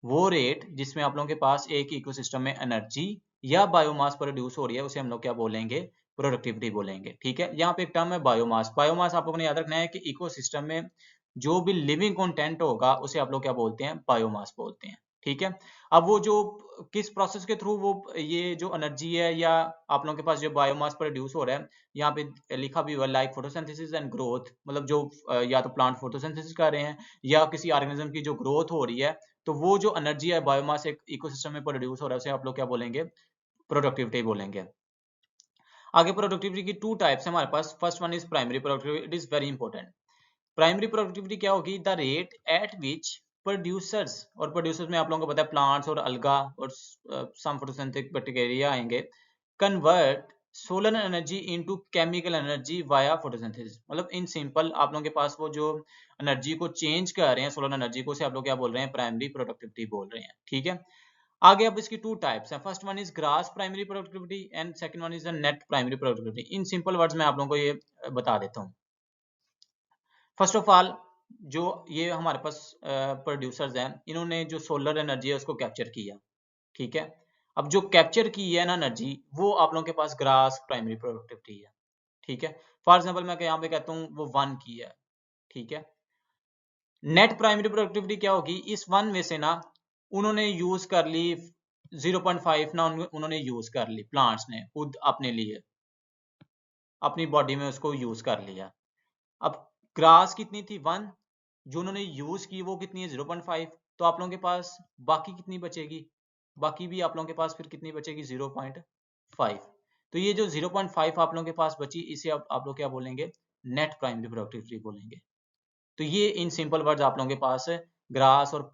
वो रेट जिसमें आप लोगों के पास एक इकोसिस्टम में एनर्जी या बायोमास प्रोड्यूस हो रही है, उसे हम लोग क्या बोलेंगे, प्रोडक्टिविटी बोलेंगे। ठीक है, यहाँ पे एक टर्म है बायोमास। बायोमास आप लोगों ने याद रखना है कि इकोसिस्टम में जो भी लिविंग कंटेंट होगा उसे आप लोग क्या बोलते हैं, बायोमास बोलते हैं। ठीक है, अब वो जो किस प्रोसेस के थ्रू वो ये जो एनर्जी है या आप लोगों के पास जो बायोमास प्रोड्यूस हो रहा है, यहाँ पे लिखा भी हुआ है लाइक फोटोसिंथेसिस एंड ग्रोथ, मतलब जो या तो प्लांट फोटोसिंथेसिस कर रहे हैं या किसी ऑर्गेनिज्म की जो ग्रोथ हो रही है, तो वो जो एनर्जी है बायोमास एक इकोसिस्टम में प्रोड्यूस हो रहा है, उसे आप लोग क्या बोलेंगे, प्रोडक्टिविटी बोलेंगे। आगे प्रोडक्टिविटी की टू टाइप्स है हमारे पास। First one is primary productivity, it is very important. Primary productivity क्या होगी, the rate at which producers, और प्रोड्यूसर्स में आप लोगों को पता है प्लांट्स और अलगा और सम फोटोसिंथेटिक बैक्टीरिया आएंगे, convert solar energy into chemical energy via photosynthesis. मतलब इन सिंपल आप लोगों के पास वो जो एनर्जी को चेंज कर रहे हैं, सोलर एनर्जी को, से आप लोग क्या बोल रहे हैं, प्राइमरी प्रोडक्टिविटी बोल रहे हैं। ठीक है, आगे अब इसकी टू टाइप्स हैं। First one is grass primary productivity and second one is net primary productivity. In simple words में आप लोगों को ये बता देता हूँ। फर्स्ट ऑफ ऑल, जो ये हमारे पास प्रोड्यूसर्स हैं, इन्होंने जो सोलर एनर्जी है उसको कैप्चर किया। ठीक है, अब जो कैप्चर की है ना एनर्जी, वो आप लोगों के पास ग्रास प्राइमरी प्रोडक्टिविटी है। ठीक है, फॉर एग्जांपल मैं यहाँ पे कहता हूँ वो 1 की है। ठीक है, नेट प्राइमरी प्रोडक्टिविटी क्या होगी, इस 1 में से ना उन्होंने यूज कर ली 0.5 ना, उन्होंने यूज कर ली, प्लांट्स ने खुद अपने लिए अपनी बॉडी में उसको यूज कर लिया। अब ग्रास कितनी थी, 1, जो उन्होंने यूज की वो कितनी है, 0.5। तो आप लोगों के पास बाकी कितनी बचेगी, बाकी भी आप लोगों के पास फिर कितनी बचेगी, 0.5। तो ये जो 0.5 आप लोगों के पास बची, इसे आप लोग क्या बोलेंगे, नेट प्राइमरी प्रोडक्टिविटी बोलेंगे। तो ये इन सिंपल वर्ड्स आप लोगों के पास ग्रास और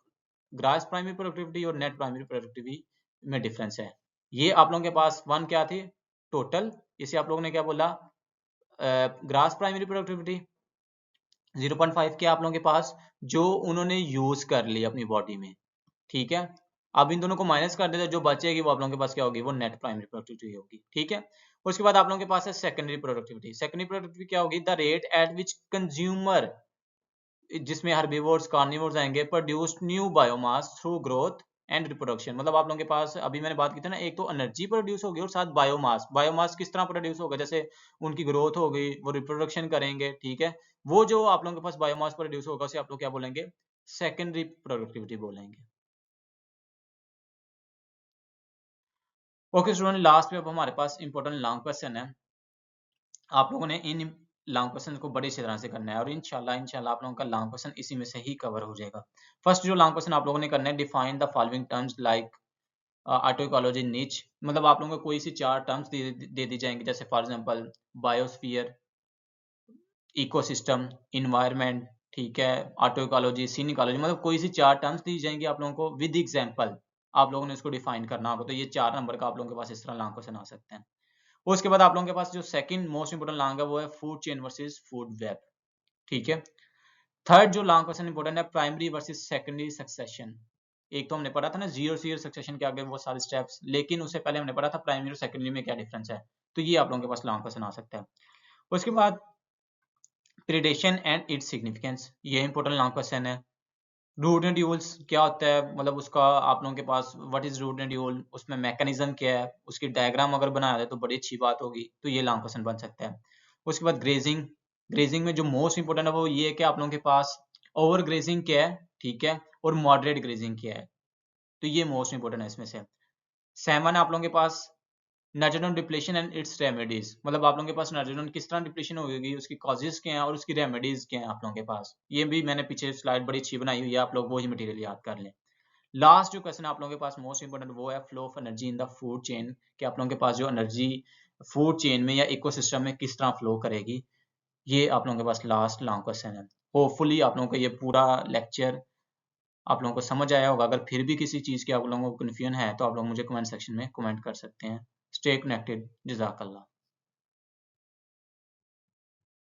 ग्रास प्राइमरी प्रोडक्टिविटी और नेट प्राइमरी प्रोडक्टिविटी में डिफरेंस है। ये आप लोगों के पास 1 क्या थी, टोटल, इसे आप लोगों ने क्या बोला, ग्रास प्राइमरी प्रोडक्टिविटी। 0.5 क्या आप लोगों के पास, जो उन्होंने यूज कर ली अपनी बॉडी में। ठीक है, अब इन दोनों को माइनस कर देते, जो बचेगी वो आप लोगों के पास क्या होगी, वो नेट प्राइमरी प्रोडक्टिविटी होगी। ठीक है, उसके बाद आप लोगों के पास है सेकेंडरी प्रोडक्टिविटी। सेकेंडरी प्रोडक्टिविटी क्या होगी, the rate at which consumer, जिसमें हर्बीवोर्स कार्निवोर्स आएंगे, produce new biomass through growth and reproduction. मतलब आप लोगों के पास अभी मैंने बात की थी ना, एक तो एनर्जी प्रोड्यूस होगी और साथ बायोमास। बायोमास किस तरह प्रोड्यूस होगा, जैसे उनकी ग्रोथ हो गई, वो रिप्रोडक्शन करेंगे। ठीक है, वो जो आप लोगों के पास बायोमास प्रोड्यूस होगा उसे आप लोग क्या बोलेंगे, सेकेंडरी प्रोडक्टिविटी बोलेंगे। ओके स्टूडेंट, लास्ट में अब हमारे पास इंपॉर्टेंट लॉन्ग क्वेश्चन है। आप लोगों ने इन लॉन्ग क्वेश्चन को बड़ी अच्छी तरह से करना है, और इंशाल्लाह आप लोगों का लॉन्ग क्वेश्चन इसी में से ही कवर हो जाएगा। फर्स्ट जो लॉन्ग क्वेश्चन आप लोगों ने करना है, define the following terms like autecology niche. मतलब आप लोगों को कोई सी 4 टर्म्स दे दी जाएंगी, जैसे for example biosphere, ecosystem, environment. ठीक है, ऑटोइकोलॉजी, सीन इकोलॉजी, मतलब कोई सी 4 टर्म्स दी जाएंगी आप लोगों को विद एग्जांपल। आप लोगों ने इसको डिफाइन करना होगा। तो ये 4 नंबर का आप लोगों के पास इस तरह लॉन्ग क्वेश्चन आ सकते हैं। उसके बाद आप लोगों के पास जो सेकंड मोस्ट इंपोर्टेंट लॉन्ग है वो है food chain versus food web. ठीक है, थर्ड जो लॉन्ग क्वेश्चन इंपोर्टेंट है, प्राइमरी वर्सेस सेकेंडरी सक्सेशन। एक तो हमने पढ़ा था ना जीरो सीरियल सक्सेशन के आगे वो सारे स्टेप्स, लेकिन उससे पहले हमने पढ़ा था प्राइमरी और सेकेंडरी में क्या डिफरेंस है। तो ये आप लोगों के पास लॉन्ग क्वेश्चन आ सकता है। उसके बाद प्रीडेशन एंड इट्स सिग्निफिकेंस, ये इंपोर्टेंट लॉन्ग क्वेश्चन है। रूट नोड्यूल्स क्या होता है, मतलब उसका आप लोगों के पास व्हाट इज रूट नोड्यूल, उसमें मैकेनिज्म क्या है, उसकी डायग्राम अगर बनाया जाए तो बड़ी अच्छी बात होगी। तो ये लॉन्ग क्वेश्चन बन सकता है। उसके बाद ग्रेजिंग, ग्रेजिंग में जो मोस्ट इंपोर्टेंट है वो ये है कि आप लोगों के पास ओवर ग्रेजिंग क्या है, ठीक है, और मॉडरेट ग्रेजिंग क्या है। तो ये मोस्ट इंपोर्टेंट है इसमें से। 7 आप लोगों के पास nitrogen depletion and its remedies, मतलब आप लोगों के पास नाइट्रोजन किस तरह डिप्लेशन होगी, उसकी कॉजेज क्या हैं और उसकी रेमेडीज क्या हैं आप लोगों के पास। ये भी मैंने पीछे स्लाइड बड़ी अच्छी बनाई हुई है, आप लोग वो ही मटेरियल याद कर लें। लास्ट जो क्वेश्चन आप लोगों के पास मोस्ट इंपोर्टेंट वो है flow of energy in the food chain, कि आप लोगों के पास जो एनर्जी फूड चेन में या इकोसिस्टम में किस तरह फ्लो करेगी। ये आप लोगों के पास लास्ट लॉन्ग क्वेश्चन है। होपफुली आप लोगों को ये पूरा लेक्चर आप लोगों को समझ आया होगा। अगर फिर भी किसी चीज़ की आप लोगों को कन्फ्यूजन है तो आप लोग मुझे कमेंट सेक्शन में कमेंट कर सकते हैं। Stay connected. जज़ाकल्लाह।